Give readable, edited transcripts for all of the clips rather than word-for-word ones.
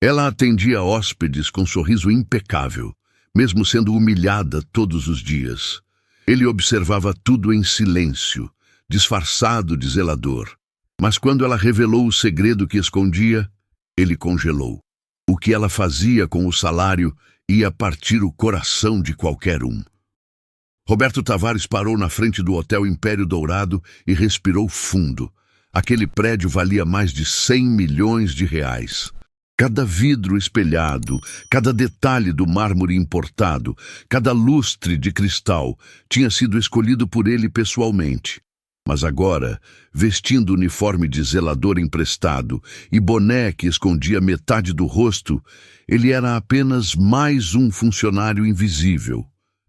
Ela atendia hóspedes com sorriso impecável, mesmo sendo humilhada todos os dias. Ele observava tudo em silêncio, disfarçado de zelador. Mas quando ela revelou o segredo que escondia, ele congelou. O que ela fazia com o salário ia partir o coração de qualquer um. Roberto Tavares parou na frente do Hotel Império Dourado e respirou fundo. Aquele prédio valia mais de 100 milhões de reais. Cada vidro espelhado, cada detalhe do mármore importado, cada lustre de cristal tinha sido escolhido por ele pessoalmente. Mas agora, vestindo uniforme de zelador emprestado e boné que escondia metade do rosto, ele era apenas mais um funcionário invisível.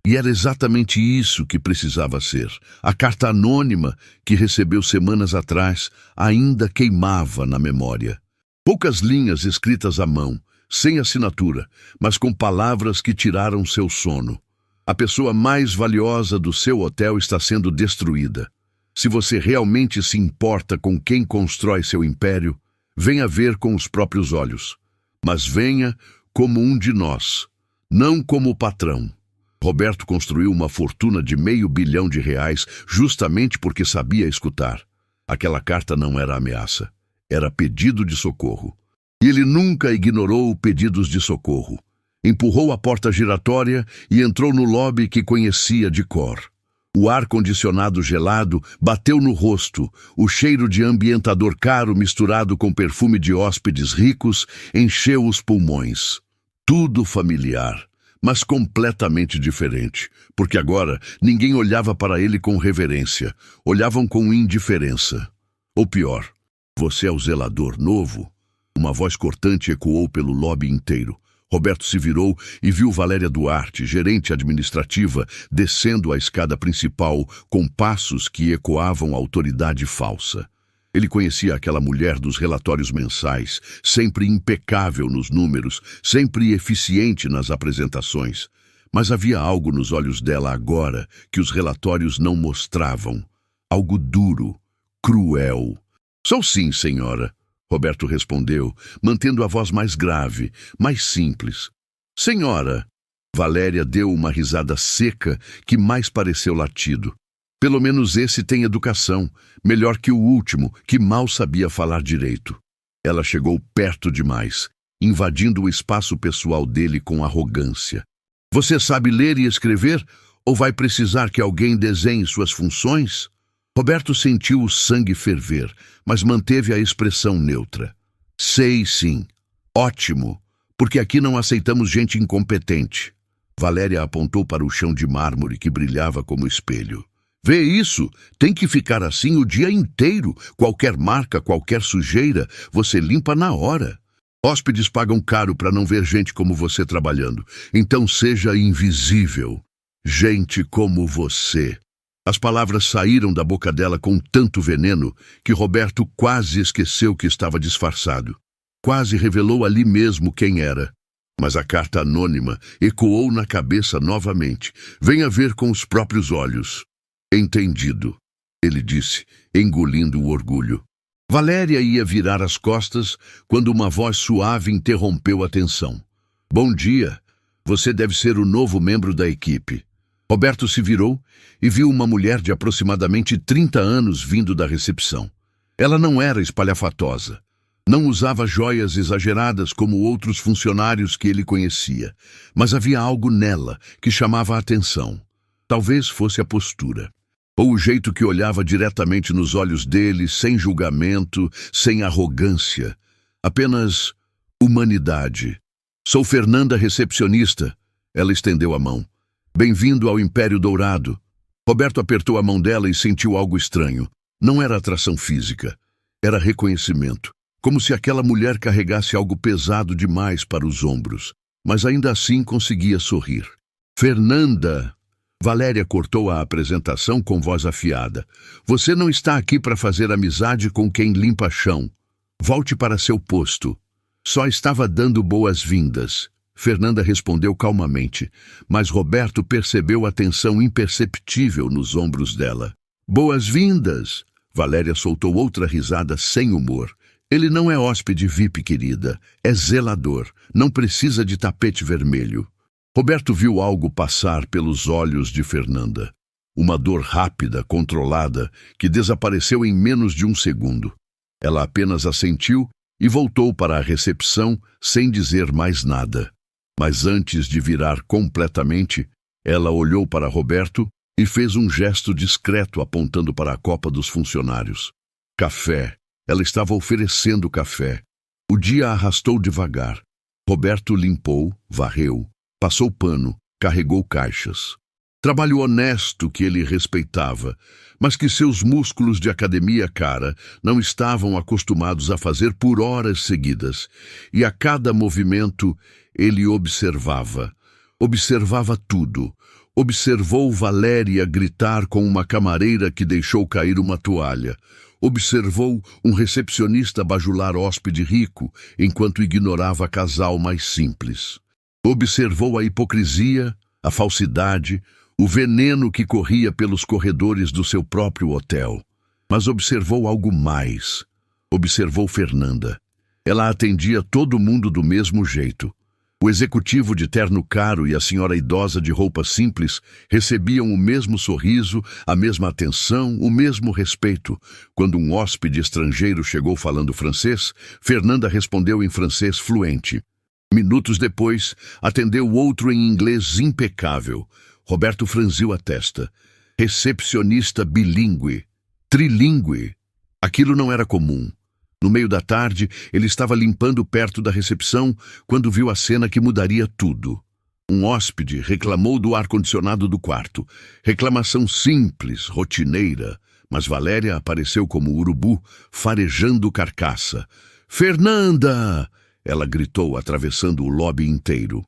E era exatamente isso que precisava ser. A carta anônima que recebeu semanas atrás ainda queimava na memória. Poucas linhas escritas à mão, sem assinatura, mas com palavras que tiraram seu sono. A pessoa mais valiosa do seu hotel está sendo destruída. Se você realmente se importa com quem constrói seu império, venha ver com os próprios olhos. Mas venha como um de nós, não como o patrão. Roberto construiu uma fortuna de R$500 milhão justamente porque sabia escutar. Aquela carta não era ameaça, era pedido de socorro. E ele nunca ignorou pedidos de socorro. Empurrou a porta giratória e entrou no lobby que conhecia de cor. O ar-condicionado gelado bateu no rosto, o cheiro de ambientador caro misturado com perfume de hóspedes ricos encheu os pulmões. Tudo familiar, mas completamente diferente, porque agora ninguém olhava para ele com reverência, olhavam com indiferença. Ou pior, você é o zelador novo? Uma voz cortante ecoou pelo lobby inteiro. Roberto se virou e viu Valéria Duarte, gerente administrativa, descendo a escada principal com passos que ecoavam autoridade falsa. Ele conhecia aquela mulher dos relatórios mensais, sempre impecável nos números, sempre eficiente nas apresentações. Mas havia algo nos olhos dela agora que os relatórios não mostravam. Algo duro, cruel. Sou sim, senhora. Roberto respondeu, mantendo a voz mais grave, mais simples. Senhora! Valéria deu uma risada seca que mais pareceu latido. Pelo menos esse tem educação, melhor que o último, que mal sabia falar direito. Ela chegou perto demais, invadindo o espaço pessoal dele com arrogância. Você sabe ler e escrever? Ou vai precisar que alguém desenhe suas funções? Roberto sentiu o sangue ferver, mas manteve a expressão neutra. Sei sim. Ótimo, porque aqui não aceitamos gente incompetente. Valéria apontou para o chão de mármore que brilhava como espelho. Vê isso? Tem que ficar assim o dia inteiro. Qualquer marca, qualquer sujeira, você limpa na hora. Hóspedes pagam caro para não ver gente como você trabalhando. Então seja invisível. Gente como você. As palavras saíram da boca dela com tanto veneno que Roberto quase esqueceu que estava disfarçado. Quase revelou ali mesmo quem era. Mas a carta anônima ecoou na cabeça novamente. Venha ver com os próprios olhos. Entendido, ele disse, engolindo o orgulho. Valéria ia virar as costas quando uma voz suave interrompeu a tensão. Bom dia, você deve ser o novo membro da equipe. Roberto se virou e viu uma mulher de aproximadamente 30 anos vindo da recepção. Ela não era espalhafatosa. Não usava joias exageradas como outros funcionários que ele conhecia. Mas havia algo nela que chamava a atenção. Talvez fosse a postura. Ou o jeito que olhava diretamente nos olhos dele, sem julgamento, sem arrogância. Apenas humanidade. Sou Fernanda, recepcionista. Ela estendeu a mão. Bem-vindo ao Império Dourado. Roberto apertou a mão dela e sentiu algo estranho. Não era atração física. Era reconhecimento. Como se aquela mulher carregasse algo pesado demais para os ombros. Mas ainda assim conseguia sorrir. Fernanda! Valéria cortou a apresentação com voz afiada. Você não está aqui para fazer amizade com quem limpa chão. Volte para seu posto. Só estava dando boas-vindas. Fernanda respondeu calmamente, mas Roberto percebeu a tensão imperceptível nos ombros dela. Boas-vindas! Valéria soltou outra risada sem humor. Ele não é hóspede VIP, querida. É zelador. Não precisa de tapete vermelho. Roberto viu algo passar pelos olhos de Fernanda. Uma dor rápida, controlada, que desapareceu em menos de um segundo. Ela apenas assentiu e voltou para a recepção sem dizer mais nada. Mas antes de virar completamente, ela olhou para Roberto e fez um gesto discreto apontando para a copa dos funcionários. Café. Ela estava oferecendo café. O dia arrastou devagar. Roberto limpou, varreu, passou pano, carregou caixas. Trabalho honesto que ele respeitava, mas que seus músculos de academia cara não estavam acostumados a fazer por horas seguidas. E a cada movimento ele observava. Observava tudo. Observou Valéria gritar com uma camareira que deixou cair uma toalha. Observou um recepcionista bajular hóspede rico, enquanto ignorava casal mais simples. Observou a hipocrisia, a falsidade, o veneno que corria pelos corredores do seu próprio hotel. Mas observou algo mais. Observou Fernanda. Ela atendia todo mundo do mesmo jeito. O executivo de terno caro e a senhora idosa de roupa simples recebiam o mesmo sorriso, a mesma atenção, o mesmo respeito. Quando um hóspede estrangeiro chegou falando francês, Fernanda respondeu em francês fluente. Minutos depois, atendeu outro em inglês impecável. Roberto franziu a testa. Recepcionista bilíngue, trilíngue. Aquilo não era comum. No meio da tarde, ele estava limpando perto da recepção quando viu a cena que mudaria tudo. Um hóspede reclamou do ar-condicionado do quarto. Reclamação simples, rotineira, mas Valéria apareceu como urubu, farejando carcaça. "Fernanda!" ela gritou, atravessando o lobby inteiro.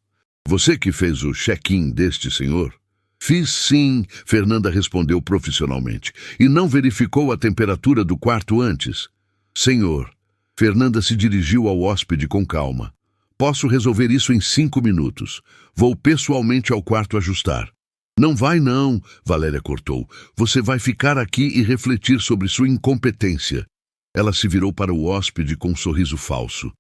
"Você que fez o check-in deste senhor?" "Fiz sim", Fernanda respondeu profissionalmente. "E não verificou a temperatura do quarto antes?" "Senhor." Fernanda se dirigiu ao hóspede com calma. "Posso resolver isso em 5 minutos. Vou pessoalmente ao quarto ajustar." "Não vai não", Valéria cortou. "Você vai ficar aqui e refletir sobre sua incompetência." Ela se virou para o hóspede com um sorriso falso.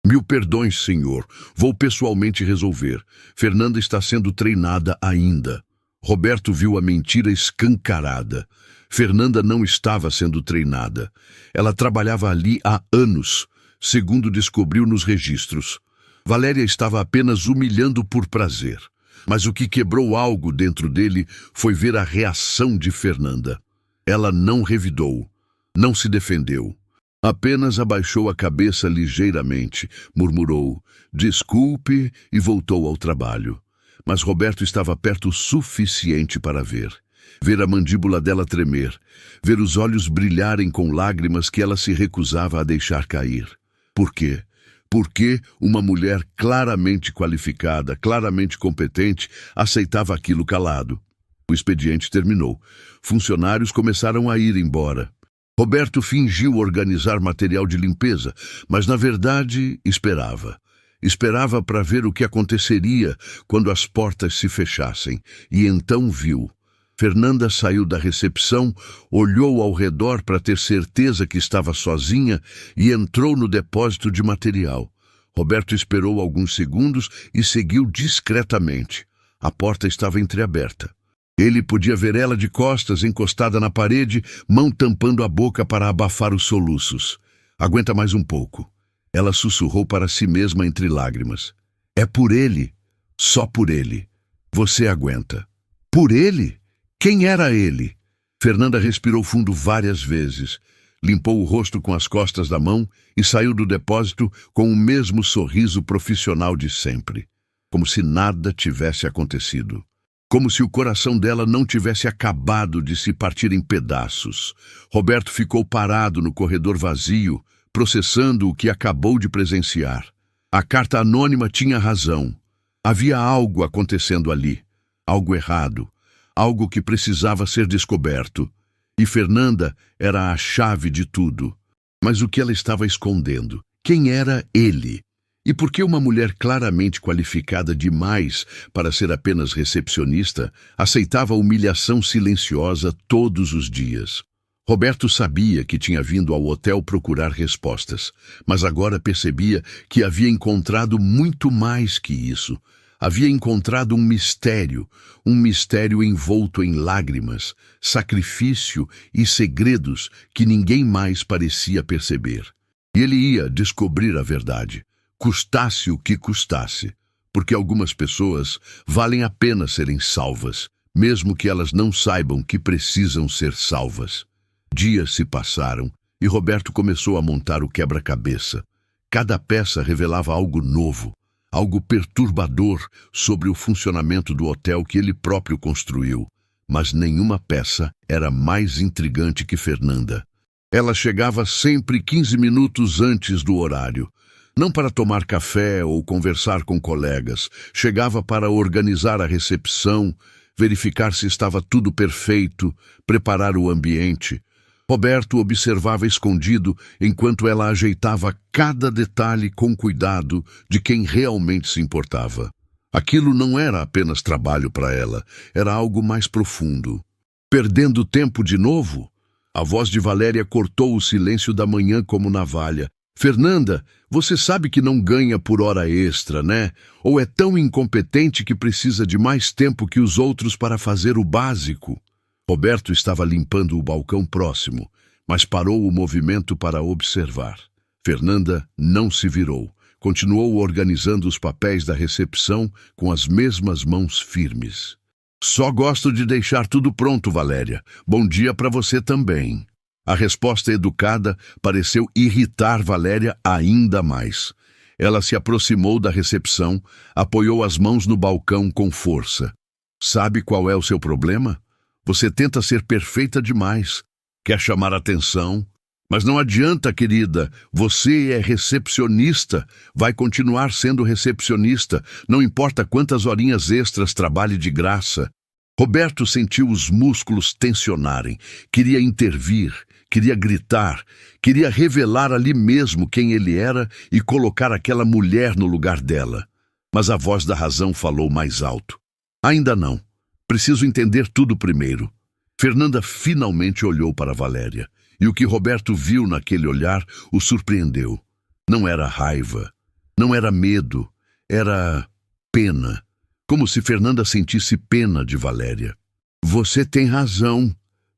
"Mil perdões, senhor. Vou pessoalmente resolver. Fernanda está sendo treinada ainda." Roberto viu a mentira escancarada. Fernanda não estava sendo treinada. Ela trabalhava ali há anos, segundo descobriu nos registros. Valéria estava apenas humilhando por prazer. Mas o que quebrou algo dentro dele foi ver a reação de Fernanda. Ela não revidou, não se defendeu. Apenas abaixou a cabeça ligeiramente, murmurou, "Desculpe", e voltou ao trabalho. Mas Roberto estava perto o suficiente para ver. Ver a mandíbula dela tremer, ver os olhos brilharem com lágrimas que ela se recusava a deixar cair. Por quê? Porque uma mulher claramente qualificada, claramente competente, aceitava aquilo calado. O expediente terminou. Funcionários começaram a ir embora. Roberto fingiu organizar material de limpeza, mas na verdade esperava. Esperava para ver o que aconteceria quando as portas se fechassem, e então viu. Fernanda saiu da recepção, olhou ao redor para ter certeza que estava sozinha e entrou no depósito de material. Roberto esperou alguns segundos e seguiu discretamente. A porta estava entreaberta. Ele podia ver ela de costas, encostada na parede, mão tampando a boca para abafar os soluços. "Aguenta mais um pouco." Ela sussurrou para si mesma entre lágrimas. "É por ele, só por ele. Você aguenta." "Por ele? Quem era ele?" Fernanda respirou fundo várias vezes, limpou o rosto com as costas da mão e saiu do depósito com o mesmo sorriso profissional de sempre, como se nada tivesse acontecido. Como se o coração dela não tivesse acabado de se partir em pedaços. Roberto ficou parado no corredor vazio, processando o que acabou de presenciar. A carta anônima tinha razão. Havia algo acontecendo ali, algo errado. Algo que precisava ser descoberto. E Fernanda era a chave de tudo. Mas o que ela estava escondendo? Quem era ele? E por que uma mulher claramente qualificada demais para ser apenas recepcionista aceitava a humilhação silenciosa todos os dias? Roberto sabia que tinha vindo ao hotel procurar respostas, mas agora percebia que havia encontrado muito mais que isso. Havia encontrado um mistério envolto em lágrimas, sacrifício e segredos que ninguém mais parecia perceber. E ele ia descobrir a verdade, custasse o que custasse, porque algumas pessoas valem a pena serem salvas, mesmo que elas não saibam que precisam ser salvas. Dias se passaram e Roberto começou a montar o quebra-cabeça. Cada peça revelava algo novo, algo perturbador sobre o funcionamento do hotel que ele próprio construiu. Mas nenhuma peça era mais intrigante que Fernanda. Ela chegava sempre 15 minutos antes do horário. Não para tomar café ou conversar com colegas. Chegava para organizar a recepção, verificar se estava tudo perfeito, preparar o ambiente. Roberto observava escondido enquanto ela ajeitava cada detalhe com cuidado de quem realmente se importava. Aquilo não era apenas trabalho para ela, era algo mais profundo. Perdendo tempo de novo? A voz de Valéria cortou o silêncio da manhã como navalha. Fernanda, você sabe que não ganha por hora extra, né? Ou é tão incompetente que precisa de mais tempo que os outros para fazer o básico? Roberto estava limpando o balcão próximo, mas parou o movimento para observar. Fernanda não se virou. Continuou organizando os papéis da recepção com as mesmas mãos firmes. Só gosto de deixar tudo pronto, Valéria. Bom dia para você também. A resposta educada pareceu irritar Valéria ainda mais. Ela se aproximou da recepção, apoiou as mãos no balcão com força. Sabe qual é o seu problema? Você tenta ser perfeita demais, quer chamar atenção, mas não adianta, querida, você é recepcionista, vai continuar sendo recepcionista, não importa quantas horinhas extras trabalhe de graça. Roberto sentiu os músculos tensionarem, queria intervir, queria gritar, queria revelar ali mesmo quem ele era e colocar aquela mulher no lugar dela. Mas a voz da razão falou mais alto. Ainda não. Preciso entender tudo primeiro. Fernanda finalmente olhou para Valéria, e o que Roberto viu naquele olhar o surpreendeu. Não era raiva, não era medo, era pena, como se Fernanda sentisse pena de Valéria. Você tem razão,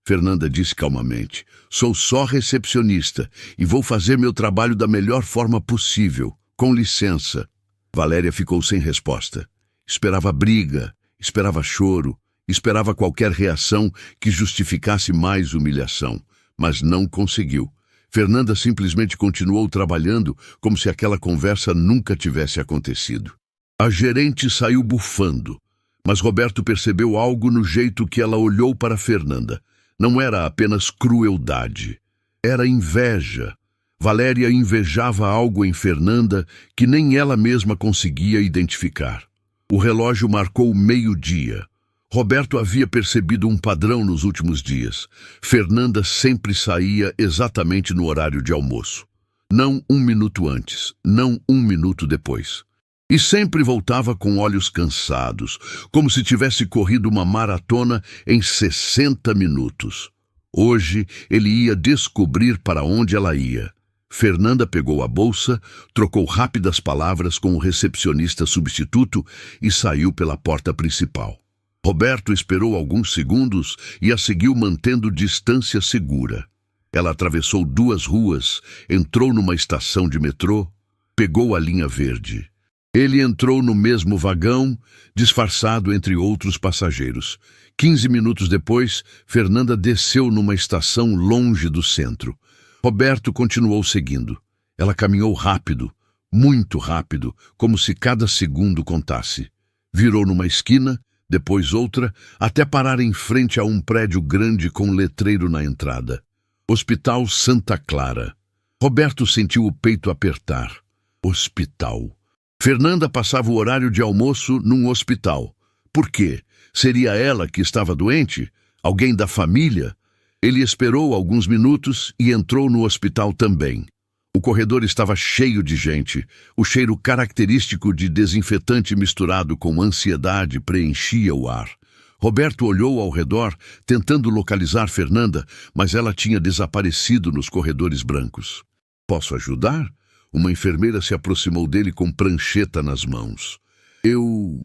Fernanda disse calmamente. Sou só recepcionista e vou fazer meu trabalho da melhor forma possível. Com licença. Valéria ficou sem resposta. Esperava briga. Esperava choro, esperava qualquer reação que justificasse mais humilhação, mas não conseguiu. Fernanda simplesmente continuou trabalhando como se aquela conversa nunca tivesse acontecido. A gerente saiu bufando, mas Roberto percebeu algo no jeito que ela olhou para Fernanda. Não era apenas crueldade, era inveja. Valéria invejava algo em Fernanda que nem ela mesma conseguia identificar. O relógio marcou 12:00. Roberto havia percebido um padrão nos últimos dias. Fernanda sempre saía exatamente no horário de almoço. Não 1 minuto antes, não 1 minuto depois. E sempre voltava com olhos cansados, como se tivesse corrido uma maratona em 60 minutos. Hoje ele ia descobrir para onde ela ia. Fernanda pegou a bolsa, trocou rápidas palavras com o recepcionista substituto e saiu pela porta principal. Roberto esperou alguns segundos e a seguiu mantendo distância segura. Ela atravessou 2 ruas, entrou numa estação de metrô, pegou a linha verde. Ele entrou no mesmo vagão, disfarçado entre outros passageiros. 15 minutos depois, Fernanda desceu numa estação longe do centro. Roberto continuou seguindo. Ela caminhou rápido, muito rápido, como se cada segundo contasse. Virou numa esquina, depois outra, até parar em frente a um prédio grande com um letreiro na entrada. Hospital Santa Clara. Roberto sentiu o peito apertar. Hospital. Fernanda passava o horário de almoço num hospital. Por quê? Seria ela que estava doente? Alguém da família? Ele esperou alguns minutos e entrou no hospital também. O corredor estava cheio de gente. O cheiro característico de desinfetante misturado com ansiedade preenchia o ar. Roberto olhou ao redor, tentando localizar Fernanda, mas ela tinha desaparecido nos corredores brancos. Posso ajudar? Uma enfermeira se aproximou dele com prancheta nas mãos. Eu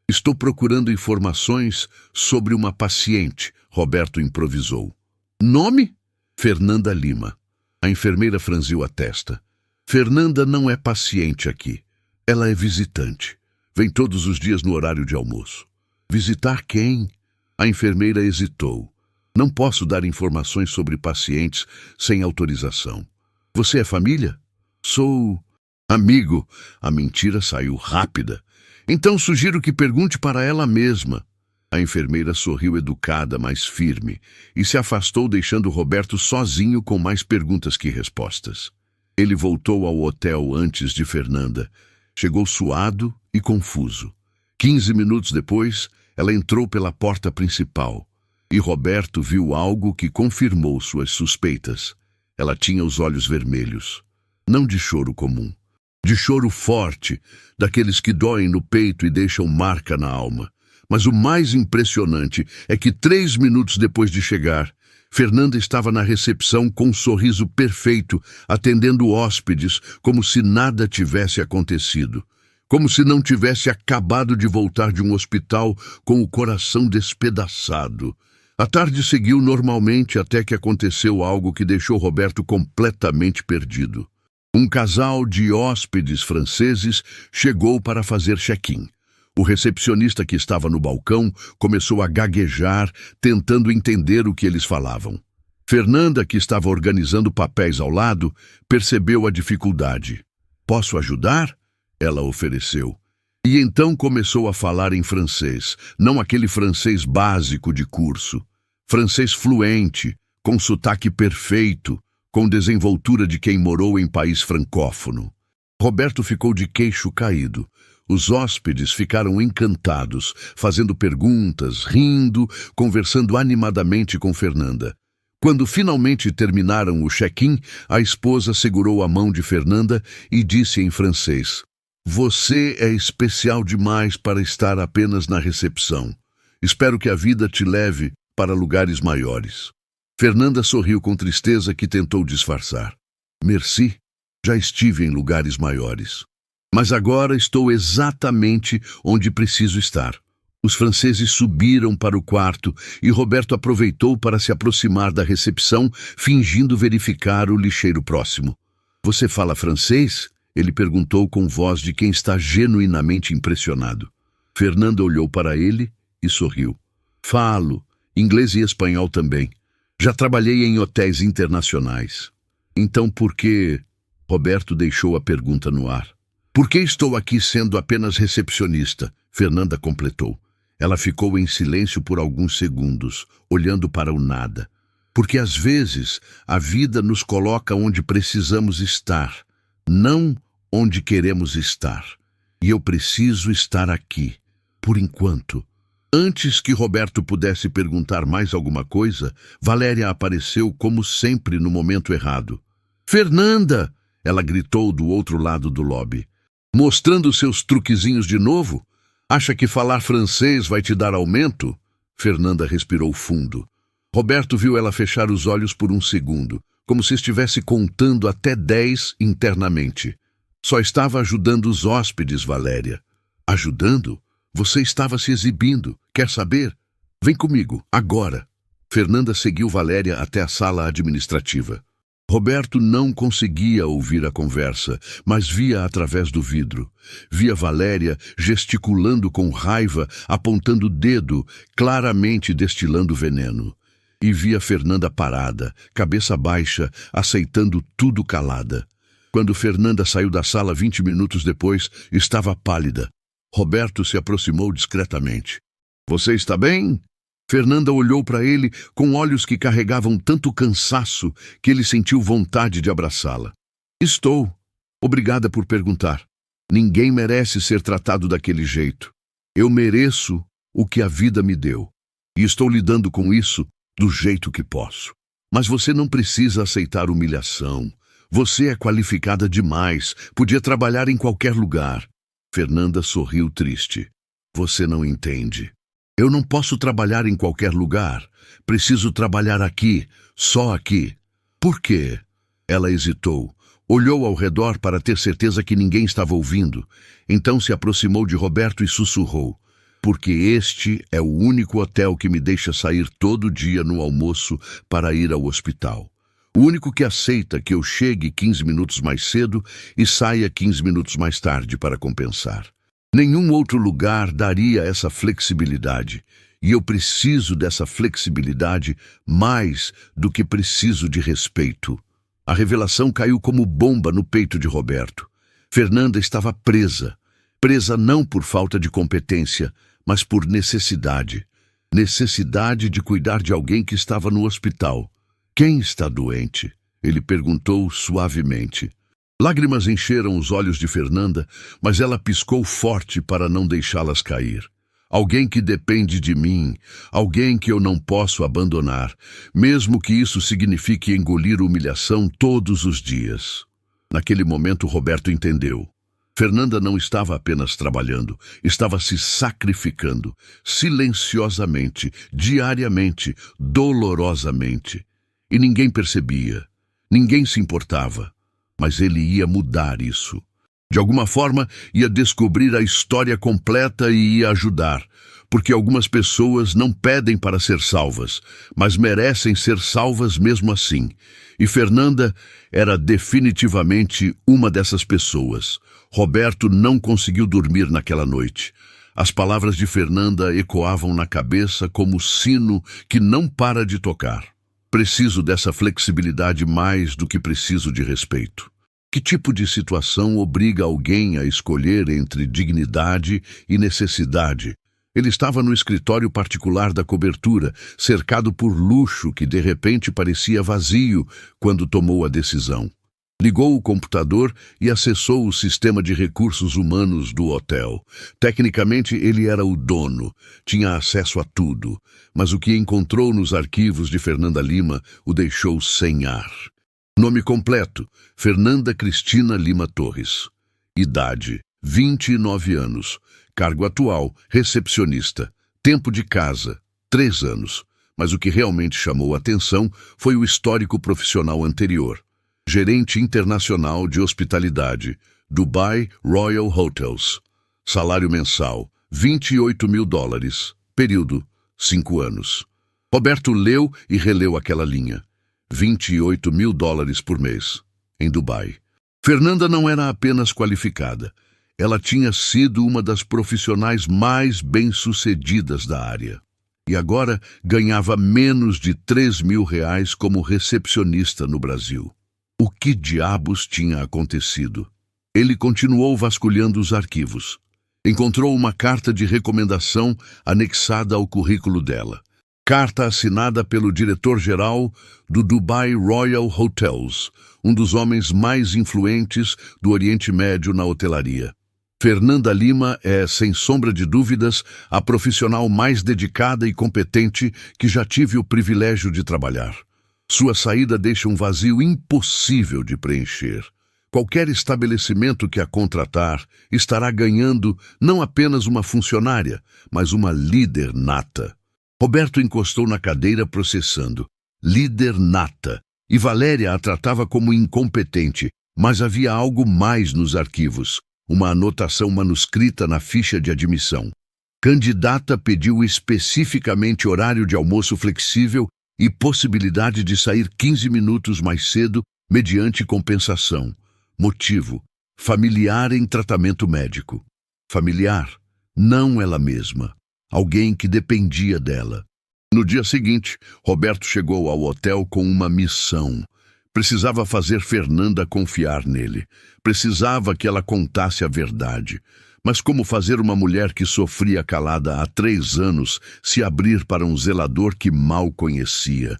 estou procurando informações sobre uma paciente, Roberto improvisou. Nome? Fernanda Lima. A enfermeira franziu a testa. Fernanda não é paciente aqui. Ela é visitante. Vem todos os dias no horário de almoço. Visitar quem? A enfermeira hesitou. Não posso dar informações sobre pacientes sem autorização. Você é família? Sou amigo. A mentira saiu rápida. Então sugiro que pergunte para ela mesma. A enfermeira sorriu educada, mas firme, e se afastou deixando Roberto sozinho com mais perguntas que respostas. Ele voltou ao hotel antes de Fernanda. Chegou suado e confuso. 15 minutos depois, ela entrou pela porta principal, e Roberto viu algo que confirmou suas suspeitas. Ela tinha os olhos vermelhos. Não de choro comum, de choro forte, daqueles que doem no peito e deixam marca na alma. Mas o mais impressionante é que 3 minutos depois de chegar, Fernanda estava na recepção com um sorriso perfeito, atendendo hóspedes como se nada tivesse acontecido. Como se não tivesse acabado de voltar de um hospital com o coração despedaçado. A tarde seguiu normalmente até que aconteceu algo que deixou Roberto completamente perdido. Um casal de hóspedes franceses chegou para fazer check-in. O recepcionista que estava no balcão começou a gaguejar, tentando entender o que eles falavam. Fernanda, que estava organizando papéis ao lado, percebeu a dificuldade. "Posso ajudar?" ela ofereceu. E então começou a falar em francês, não aquele francês básico de curso. Francês fluente, com sotaque perfeito, com desenvoltura de quem morou em país francófono. Roberto ficou de queixo caído. Os hóspedes ficaram encantados, fazendo perguntas, rindo, conversando animadamente com Fernanda. Quando finalmente terminaram o check-in, a esposa segurou a mão de Fernanda e disse em francês: "Você é especial demais para estar apenas na recepção. Espero que a vida te leve para lugares maiores." Fernanda sorriu com tristeza que tentou disfarçar. "Merci, já estive em lugares maiores. Mas agora estou exatamente onde preciso estar." Os franceses subiram para o quarto e Roberto aproveitou para se aproximar da recepção, fingindo verificar o lixeiro próximo. "Você fala francês?" ele perguntou com voz de quem está genuinamente impressionado. Fernanda olhou para ele e sorriu. "Falo, inglês e espanhol também. Já trabalhei em hotéis internacionais." "Então por que?" Roberto deixou a pergunta no ar. "Por que estou aqui sendo apenas recepcionista?" Fernanda completou. Ela ficou em silêncio por alguns segundos, olhando para o nada. "Porque às vezes a vida nos coloca onde precisamos estar, não onde queremos estar. E eu preciso estar aqui, por enquanto." Antes que Roberto pudesse perguntar mais alguma coisa, Valéria apareceu como sempre no momento errado. "Fernanda!" ela gritou do outro lado do lobby. "Mostrando seus truquezinhos de novo? Acha que falar francês vai te dar aumento?" Fernanda respirou fundo. Roberto viu ela fechar os olhos por um segundo, como se estivesse contando até 10 internamente. "Só estava ajudando os hóspedes, Valéria." "Ajudando? Você estava se exibindo. Quer saber? Vem comigo, agora." Fernanda seguiu Valéria até a sala administrativa. Roberto não conseguia ouvir a conversa, mas via através do vidro. Via Valéria gesticulando com raiva, apontando o dedo, claramente destilando veneno. E via Fernanda parada, cabeça baixa, aceitando tudo calada. Quando Fernanda saiu da sala 20 minutos depois, estava pálida. Roberto se aproximou discretamente. "Você está bem?" Fernanda olhou para ele com olhos que carregavam tanto cansaço que ele sentiu vontade de abraçá-la. "Estou. Obrigada por perguntar. Ninguém merece ser tratado daquele jeito. Eu mereço o que a vida me deu. E estou lidando com isso do jeito que posso. Mas você não precisa aceitar humilhação. Você é qualificada demais. Podia trabalhar em qualquer lugar." Fernanda sorriu triste. "Você não entende. Eu não posso trabalhar em qualquer lugar. Preciso trabalhar aqui, só aqui. Por quê? Ela hesitou. Olhou ao redor para ter certeza que ninguém estava ouvindo. Então se aproximou de Roberto e sussurrou: porque este é o único hotel que me deixa sair todo dia no almoço para ir ao hospital. O único que aceita que eu chegue 15 minutos mais cedo e saia 15 minutos mais tarde para compensar. Nenhum outro lugar daria essa flexibilidade, e eu preciso dessa flexibilidade mais do que preciso de respeito. A revelação caiu como bomba no peito de Roberto. Fernanda estava presa. Presa não por falta de competência, mas por necessidade. Necessidade de cuidar de alguém que estava no hospital. Quem está doente? Ele perguntou suavemente. Lágrimas encheram os olhos de Fernanda, mas ela piscou forte para não deixá-las cair. Alguém que depende de mim, alguém que eu não posso abandonar, mesmo que isso signifique engolir humilhação todos os dias. Naquele momento, Roberto entendeu. Fernanda não estava apenas trabalhando, estava se sacrificando, silenciosamente, diariamente, dolorosamente. E ninguém percebia, ninguém se importava. Mas ele ia mudar isso. De alguma forma, ia descobrir a história completa e ia ajudar, porque algumas pessoas não pedem para ser salvas, mas merecem ser salvas mesmo assim. E Fernanda era definitivamente uma dessas pessoas. Roberto não conseguiu dormir naquela noite. As palavras de Fernanda ecoavam na cabeça como sino que não para de tocar. Preciso dessa flexibilidade mais do que preciso de respeito. Que tipo de situação obriga alguém a escolher entre dignidade e necessidade? Ele estava no escritório particular da cobertura, cercado por luxo que de repente parecia vazio quando tomou a decisão. Ligou o computador e acessou o sistema de recursos humanos do hotel. Tecnicamente, ele era o dono, tinha acesso a tudo, mas o que encontrou nos arquivos de Fernanda Lima o deixou sem ar. Nome completo: Fernanda Cristina Lima Torres. Idade: 29 anos. Cargo atual: recepcionista. Tempo de casa: 3 anos. Mas o que realmente chamou a atenção foi o histórico profissional anterior. Gerente internacional de hospitalidade, Dubai Royal Hotels. Salário mensal: $28 mil. Período: 5 anos. Roberto leu e releu aquela linha. $28 mil por mês, em Dubai. Fernanda não era apenas qualificada. Ela tinha sido uma das profissionais mais bem-sucedidas da área. E agora ganhava menos de R$3 mil como recepcionista no Brasil. O que diabos tinha acontecido? Ele continuou vasculhando os arquivos. Encontrou uma carta de recomendação anexada ao currículo dela. Carta assinada pelo diretor-geral do Dubai Royal Hotels, um dos homens mais influentes do Oriente Médio na hotelaria. Fernanda Lima é, sem sombra de dúvidas, a profissional mais dedicada e competente que já tive o privilégio de trabalhar. Sua saída deixa um vazio impossível de preencher. Qualquer estabelecimento que a contratar estará ganhando não apenas uma funcionária, mas uma líder nata. Roberto encostou na cadeira processando. Líder nata. E Valéria a tratava como incompetente, mas havia algo mais nos arquivos. Uma anotação manuscrita na ficha de admissão. Candidata pediu especificamente horário de almoço flexível e possibilidade de sair 15 minutos mais cedo mediante compensação. Motivo: familiar em tratamento médico. Familiar, não ela mesma. Alguém que dependia dela. No dia seguinte, Roberto chegou ao hotel com uma missão. Precisava fazer Fernanda confiar nele. Precisava que ela contasse a verdade. Mas como fazer uma mulher que sofria calada há 3 anos se abrir para um zelador que mal conhecia?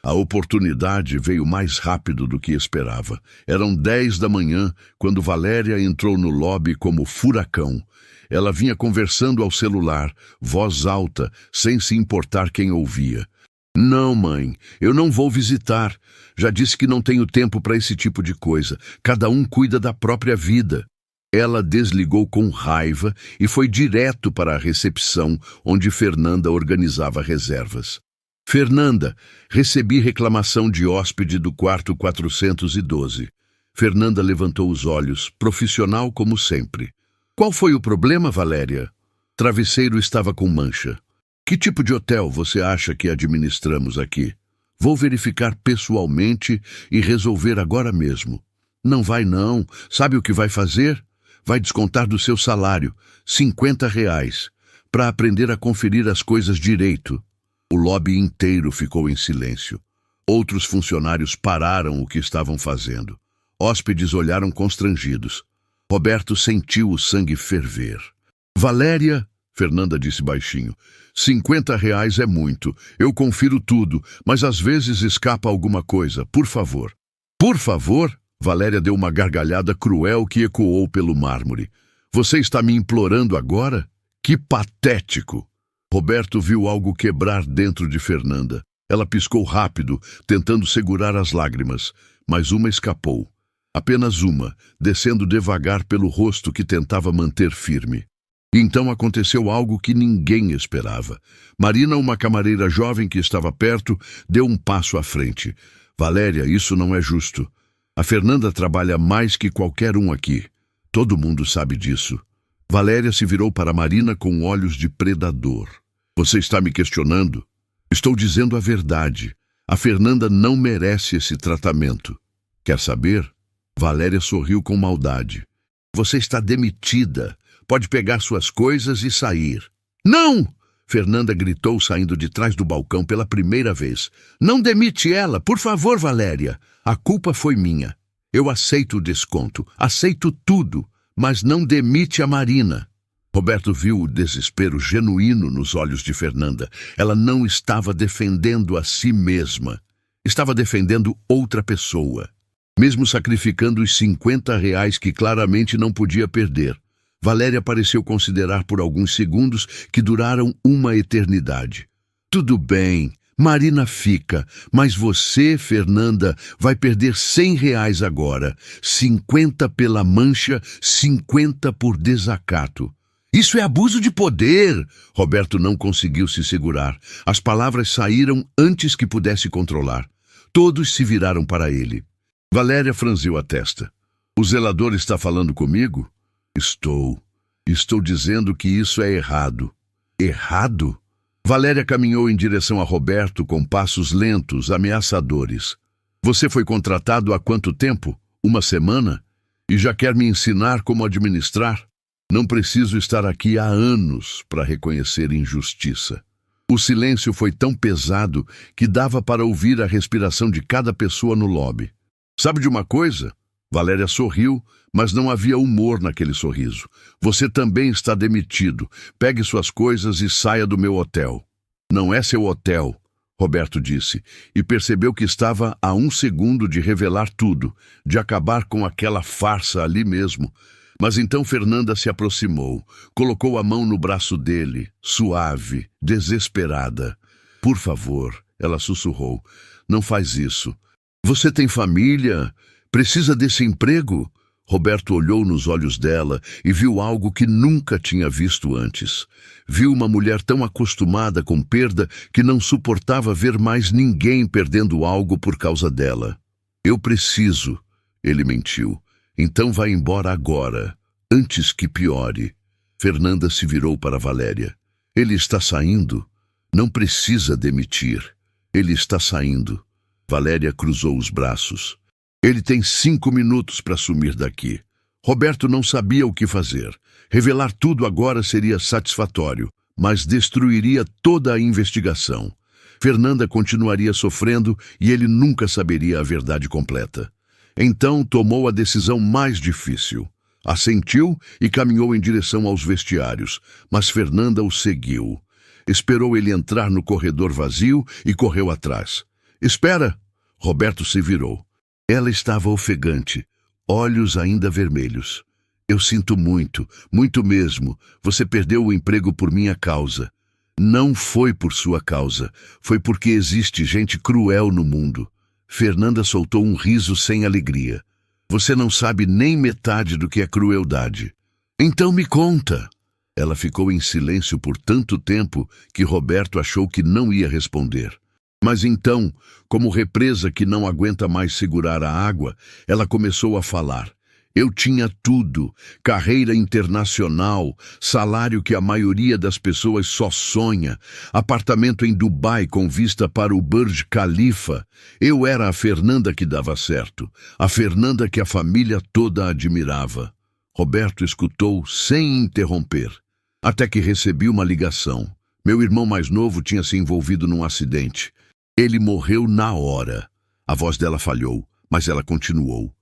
A oportunidade veio mais rápido do que esperava. Eram 10 da manhã quando Valéria entrou no lobby como furacão. Ela vinha conversando ao celular, voz alta, sem se importar quem ouvia. Não, mãe, eu não vou visitar. Já disse que não tenho tempo para esse tipo de coisa. Cada um cuida da própria vida. Ela desligou com raiva e foi direto para a recepção, onde Fernanda organizava reservas. Fernanda, recebi reclamação de hóspede do quarto 412. Fernanda levantou os olhos, profissional como sempre. Qual foi o problema, Valéria? Travesseiro estava com mancha. Que tipo de hotel você acha que administramos aqui? Vou verificar pessoalmente e resolver agora mesmo. Não vai não. Sabe o que vai fazer? Vai descontar do seu salário, R$ 50, para aprender a conferir as coisas direito. O lobby inteiro ficou em silêncio. Outros funcionários pararam o que estavam fazendo. Hóspedes olharam constrangidos. Roberto sentiu o sangue ferver. Valéria, Fernanda disse baixinho, R$ 50 é muito. Eu confiro tudo, mas às vezes escapa alguma coisa. Por favor. Por favor? Valéria deu uma gargalhada cruel que ecoou pelo mármore. Você está me implorando agora? Que patético! Roberto viu algo quebrar dentro de Fernanda. Ela piscou rápido, tentando segurar as lágrimas, mas uma escapou. Apenas uma, descendo devagar pelo rosto que tentava manter firme. Então aconteceu algo que ninguém esperava. Marina, uma camareira jovem que estava perto, deu um passo à frente. Valéria, isso não é justo. A Fernanda trabalha mais que qualquer um aqui. Todo mundo sabe disso. Valéria se virou para Marina com olhos de predador. Você está me questionando? Estou dizendo a verdade. A Fernanda não merece esse tratamento. Quer saber? Valéria sorriu com maldade. Você está demitida. Pode pegar suas coisas e sair. Não! Fernanda gritou saindo de trás do balcão pela primeira vez. Não demite ela, por favor, Valéria. A culpa foi minha. Eu aceito o desconto, aceito tudo, mas não demite a Marina. Roberto viu o desespero genuíno nos olhos de Fernanda. Ela não estava defendendo a si mesma. Estava defendendo outra pessoa. Mesmo sacrificando os R$ 50 que claramente não podia perder. Valéria pareceu considerar por alguns segundos que duraram uma eternidade. Tudo bem, Marina fica, mas você, Fernanda, vai perder R$ 100 agora. 50 pela mancha, 50 por desacato. Isso é abuso de poder! Roberto não conseguiu se segurar. As palavras saíram antes que pudesse controlar. Todos se viraram para ele. Valéria franziu a testa. O zelador está falando comigo? Estou dizendo que isso é errado. Errado? Valéria caminhou em direção a Roberto com passos lentos, ameaçadores. Você foi contratado há quanto tempo? Uma semana? E já quer me ensinar como administrar? Não preciso estar aqui há anos para reconhecer injustiça. O silêncio foi tão pesado que dava para ouvir a respiração de cada pessoa no lobby. Sabe de uma coisa? Valéria sorriu, mas não havia humor naquele sorriso. Você também está demitido. Pegue suas coisas e saia do meu hotel. Não é seu hotel, Roberto disse, e percebeu que estava a 1 segundo de revelar tudo, de acabar com aquela farsa ali mesmo. Mas então Fernanda se aproximou, colocou a mão no braço dele, suave, desesperada. Por favor, ela sussurrou, não faz isso. Você tem família? Precisa desse emprego? Roberto olhou nos olhos dela e viu algo que nunca tinha visto antes. Viu uma mulher tão acostumada com perda que não suportava ver mais ninguém perdendo algo por causa dela. Eu preciso, ele mentiu. Então vai embora agora, antes que piore. Fernanda se virou para Valéria. Ele está saindo? Não precisa demitir. Ele está saindo. Valéria cruzou os braços. Ele tem 5 minutos para sumir daqui. Roberto não sabia o que fazer. Revelar tudo agora seria satisfatório, mas destruiria toda a investigação. Fernanda continuaria sofrendo e ele nunca saberia a verdade completa. Então tomou a decisão mais difícil. Assentiu e caminhou em direção aos vestiários, mas Fernanda o seguiu. Esperou ele entrar no corredor vazio e correu atrás. Espera! Roberto se virou. Ela estava ofegante, olhos ainda vermelhos. Eu sinto muito, muito mesmo. Você perdeu o emprego por minha causa. Não foi por sua causa. Foi porque existe gente cruel no mundo. Fernanda soltou um riso sem alegria. Você não sabe nem metade do que é crueldade. Então me conta. Ela ficou em silêncio por tanto tempo que Roberto achou que não ia responder. Mas então, como represa que não aguenta mais segurar a água, ela começou a falar. Eu tinha tudo, carreira internacional, salário que a maioria das pessoas só sonha, apartamento em Dubai com vista para o Burj Khalifa. Eu era a Fernanda que dava certo, a Fernanda que a família toda admirava. Roberto escutou sem interromper, até que recebi uma ligação. Meu irmão mais novo tinha se envolvido num acidente. Ele morreu na hora. A voz dela falhou, mas ela continuou.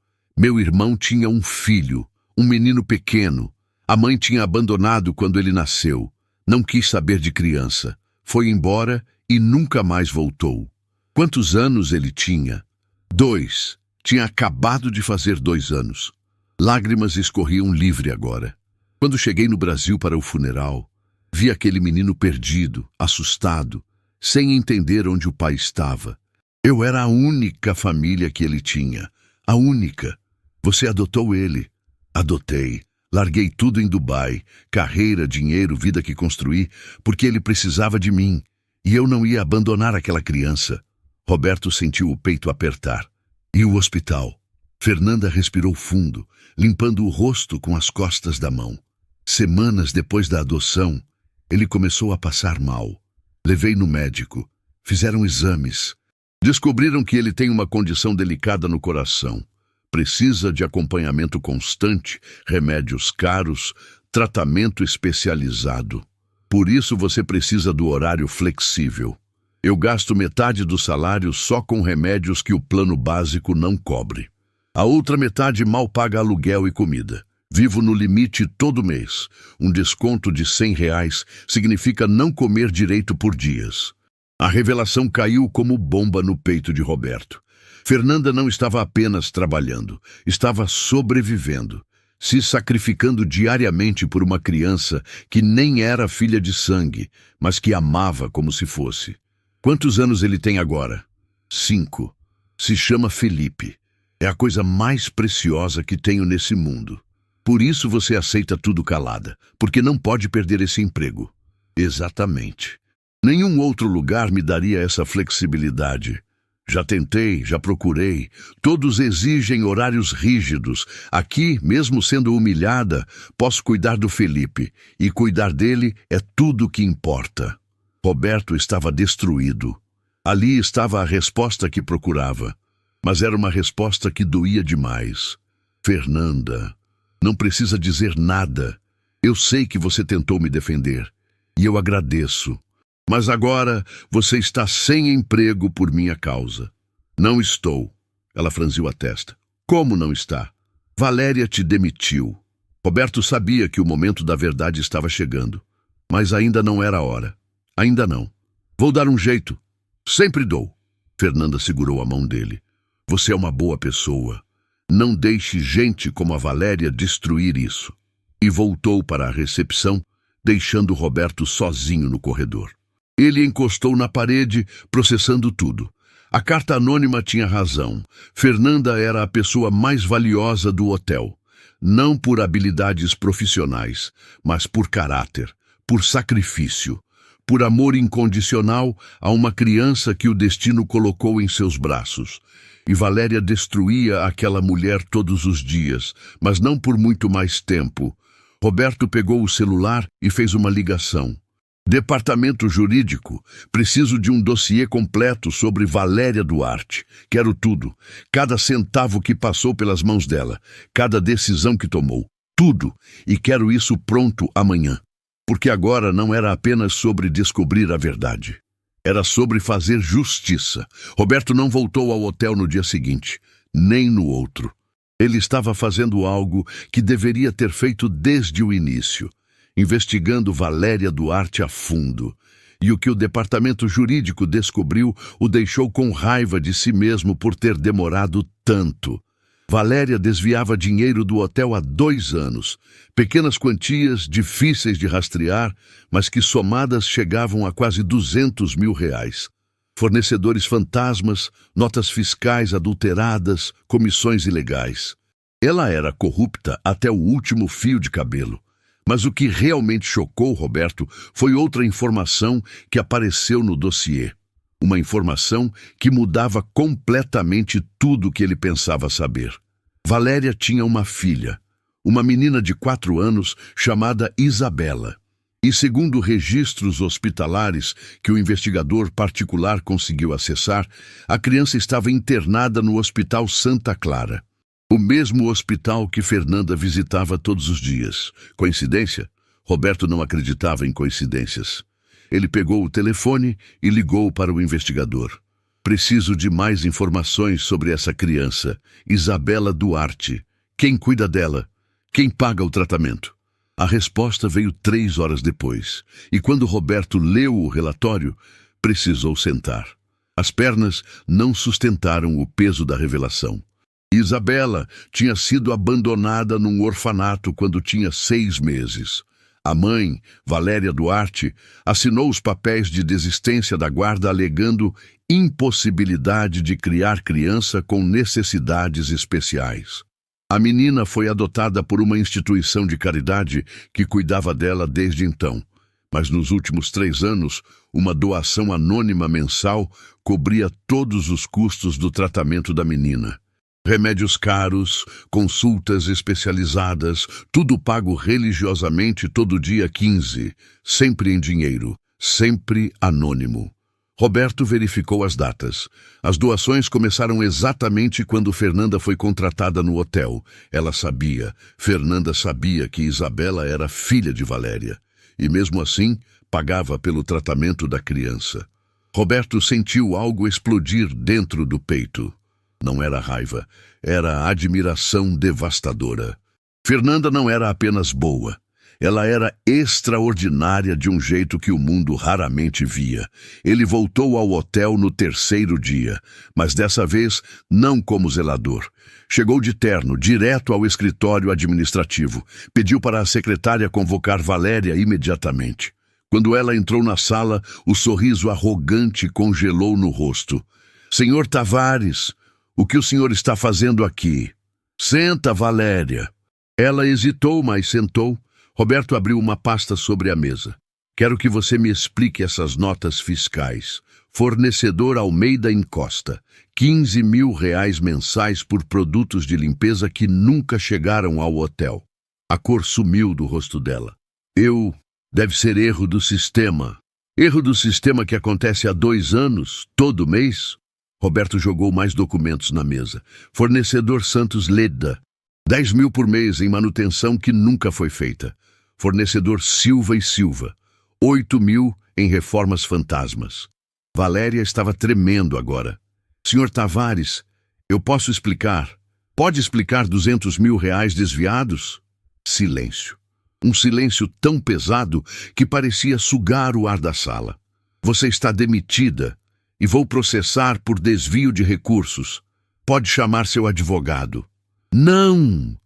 Meu irmão tinha um filho, um menino pequeno. A mãe tinha abandonado quando ele nasceu. Não quis saber de criança. Foi embora e nunca mais voltou. Quantos anos ele tinha? 2. Tinha acabado de fazer 2 anos. Lágrimas escorriam livre agora. Quando cheguei no Brasil para o funeral, vi aquele menino perdido, assustado, sem entender onde o pai estava. Eu era a única família que ele tinha. A única. Você adotou ele. Adotei. Larguei tudo em Dubai, carreira, dinheiro, vida que construí, porque ele precisava de mim. E eu não ia abandonar aquela criança. Roberto sentiu o peito apertar. E o hospital? Fernanda respirou fundo, limpando o rosto com as costas da mão. Semanas depois da adoção, ele começou a passar mal. Levei no médico. Fizeram exames. Descobriram que ele tem uma condição delicada no coração. Precisa de acompanhamento constante, remédios caros, tratamento especializado. Por isso você precisa do horário flexível. Eu gasto metade do salário só com remédios que o plano básico não cobre. A outra metade mal paga aluguel e comida. Vivo no limite todo mês. Um desconto de R$100 significa não comer direito por dias. A revelação caiu como bomba no peito de Roberto. Fernanda não estava apenas trabalhando, estava sobrevivendo, se sacrificando diariamente por uma criança que nem era filha de sangue, mas que amava como se fosse. Quantos anos ele tem agora? 5. Se chama Felipe. É a coisa mais preciosa que tenho nesse mundo. Por isso você aceita tudo calada, porque não pode perder esse emprego. Exatamente. Nenhum outro lugar me daria essa flexibilidade. Já tentei, já procurei. Todos exigem horários rígidos. Aqui, mesmo sendo humilhada, posso cuidar do Felipe. E cuidar dele é tudo o que importa. Roberto estava destruído. Ali estava a resposta que procurava. Mas era uma resposta que doía demais. Fernanda, não precisa dizer nada. Eu sei que você tentou me defender. E eu agradeço. Mas agora você está sem emprego por minha causa. Não estou. Ela franziu a testa. Como não está? Valéria te demitiu. Roberto sabia que o momento da verdade estava chegando. Mas ainda não era a hora. Ainda não. Vou dar um jeito. Sempre dou. Fernanda segurou a mão dele. Você é uma boa pessoa. Não deixe gente como a Valéria destruir isso. E voltou para a recepção, deixando Roberto sozinho no corredor. Ele encostou na parede, processando tudo. A carta anônima tinha razão. Fernanda era a pessoa mais valiosa do hotel. Não por habilidades profissionais, mas por caráter, por sacrifício, por amor incondicional a uma criança que o destino colocou em seus braços. E Valéria destruía aquela mulher todos os dias, mas não por muito mais tempo. Roberto pegou o celular e fez uma ligação. Departamento Jurídico, preciso de um dossiê completo sobre Valéria Duarte. Quero tudo, cada centavo que passou pelas mãos dela, cada decisão que tomou, tudo, e quero isso pronto amanhã. Porque agora não era apenas sobre descobrir a verdade. Era sobre fazer justiça. Roberto não voltou ao hotel no dia seguinte, nem no outro. Ele estava fazendo algo que deveria ter feito desde o início. Investigando Valéria Duarte a fundo. E o que o departamento jurídico descobriu o deixou com raiva de si mesmo por ter demorado tanto. Valéria desviava dinheiro do hotel há 2 anos. Pequenas quantias, difíceis de rastrear, mas que somadas chegavam a quase R$200 mil. Fornecedores fantasmas, notas fiscais adulteradas, comissões ilegais. Ela era corrupta até o último fio de cabelo. Mas o que realmente chocou Roberto foi outra informação que apareceu no dossiê. Uma informação que mudava completamente tudo o que ele pensava saber. Valéria tinha uma filha, uma menina de 4 anos chamada Isabela. E segundo registros hospitalares que o investigador particular conseguiu acessar, a criança estava internada no Hospital Santa Clara. O mesmo hospital que Fernanda visitava todos os dias. Coincidência? Roberto não acreditava em coincidências. Ele pegou o telefone e ligou para o investigador. Preciso de mais informações sobre essa criança, Isabela Duarte. Quem cuida dela? Quem paga o tratamento? A resposta veio 3 horas depois, e quando Roberto leu o relatório, precisou sentar. As pernas não sustentaram o peso da revelação. Isabela tinha sido abandonada num orfanato quando tinha 6 meses. A mãe, Valéria Duarte, assinou os papéis de desistência da guarda alegando impossibilidade de criar criança com necessidades especiais. A menina foi adotada por uma instituição de caridade que cuidava dela desde então, mas nos últimos 3 anos, uma doação anônima mensal cobria todos os custos do tratamento da menina. Remédios caros, consultas especializadas, tudo pago religiosamente todo dia 15, sempre em dinheiro, sempre anônimo. Roberto verificou as datas. As doações começaram exatamente quando Fernanda foi contratada no hotel. Fernanda sabia que Isabela era filha de Valéria. E mesmo assim, pagava pelo tratamento da criança. Roberto sentiu algo explodir dentro do peito. Não era raiva, era admiração devastadora. Fernanda não era apenas boa. Ela era extraordinária de um jeito que o mundo raramente via. Ele voltou ao hotel no 3º dia, mas dessa vez não como zelador. Chegou de terno, direto ao escritório administrativo. Pediu para a secretária convocar Valéria imediatamente. Quando ela entrou na sala, o sorriso arrogante congelou no rosto. "Senhor Tavares, o que o senhor está fazendo aqui?" "Senta, Valéria." Ela hesitou, mas sentou. Roberto abriu uma pasta sobre a mesa. "Quero que você me explique essas notas fiscais. Fornecedor Almeida Encosta, R$ 15.000 mensais por produtos de limpeza que nunca chegaram ao hotel." A cor sumiu do rosto dela. Deve ser erro do sistema. Erro do sistema que acontece há 2 anos, todo mês?" Roberto jogou mais documentos na mesa. Fornecedor Santos Leda, 10 mil por mês em manutenção que nunca foi feita. Fornecedor Silva e Silva, 8 mil em reformas fantasmas. Valéria estava tremendo agora. "Senhor Tavares, eu posso explicar? Pode explicar R$ 200.000 desviados?" Silêncio. Um silêncio tão pesado que parecia sugar o ar da sala. "Você está demitida e vou processar por desvio de recursos. Pode chamar seu advogado." "Não!"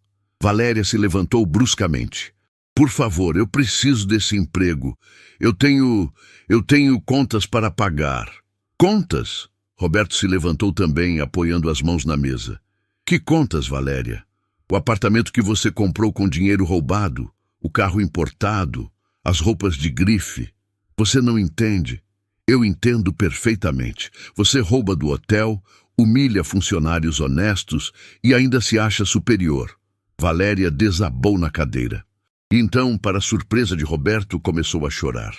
Valéria se levantou bruscamente. "Por favor, eu preciso desse emprego. Eu tenho contas para pagar." "Contas?" Roberto se levantou também, apoiando as mãos na mesa. "Que contas, Valéria? O apartamento que você comprou com dinheiro roubado, o carro importado, as roupas de grife. Você não entende. Eu entendo perfeitamente. Você rouba do hotel, humilha funcionários honestos e ainda se acha superior." Valéria desabou na cadeira. E então, para surpresa de Roberto, começou a chorar.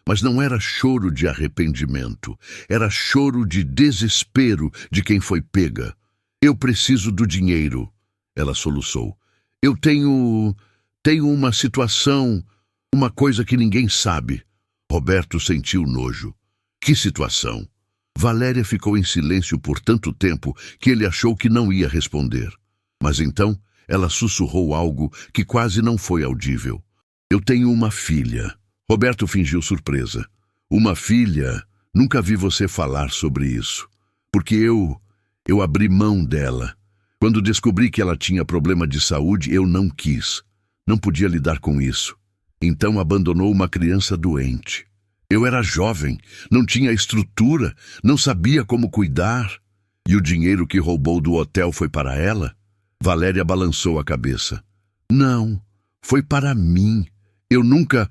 Mas não era choro de arrependimento, era choro de desespero de quem foi pega. "Eu preciso do dinheiro," ela soluçou. "Eu tenho uma situação, uma coisa que ninguém sabe." Roberto sentiu nojo. "Que situação?" Valéria ficou em silêncio por tanto tempo que ele achou que não ia responder. Mas então ela sussurrou algo que quase não foi audível. "Eu tenho uma filha." Roberto fingiu surpresa. "Uma filha? Nunca vi você falar sobre isso. Porque eu abri mão dela. Quando descobri que ela tinha problema de saúde, eu não quis. Não podia lidar com isso. Então abandonou uma criança doente. Eu era jovem, não tinha estrutura, não sabia como cuidar. E o dinheiro que roubou do hotel foi para ela? Valéria balançou a cabeça. Não, foi para mim. Eu nunca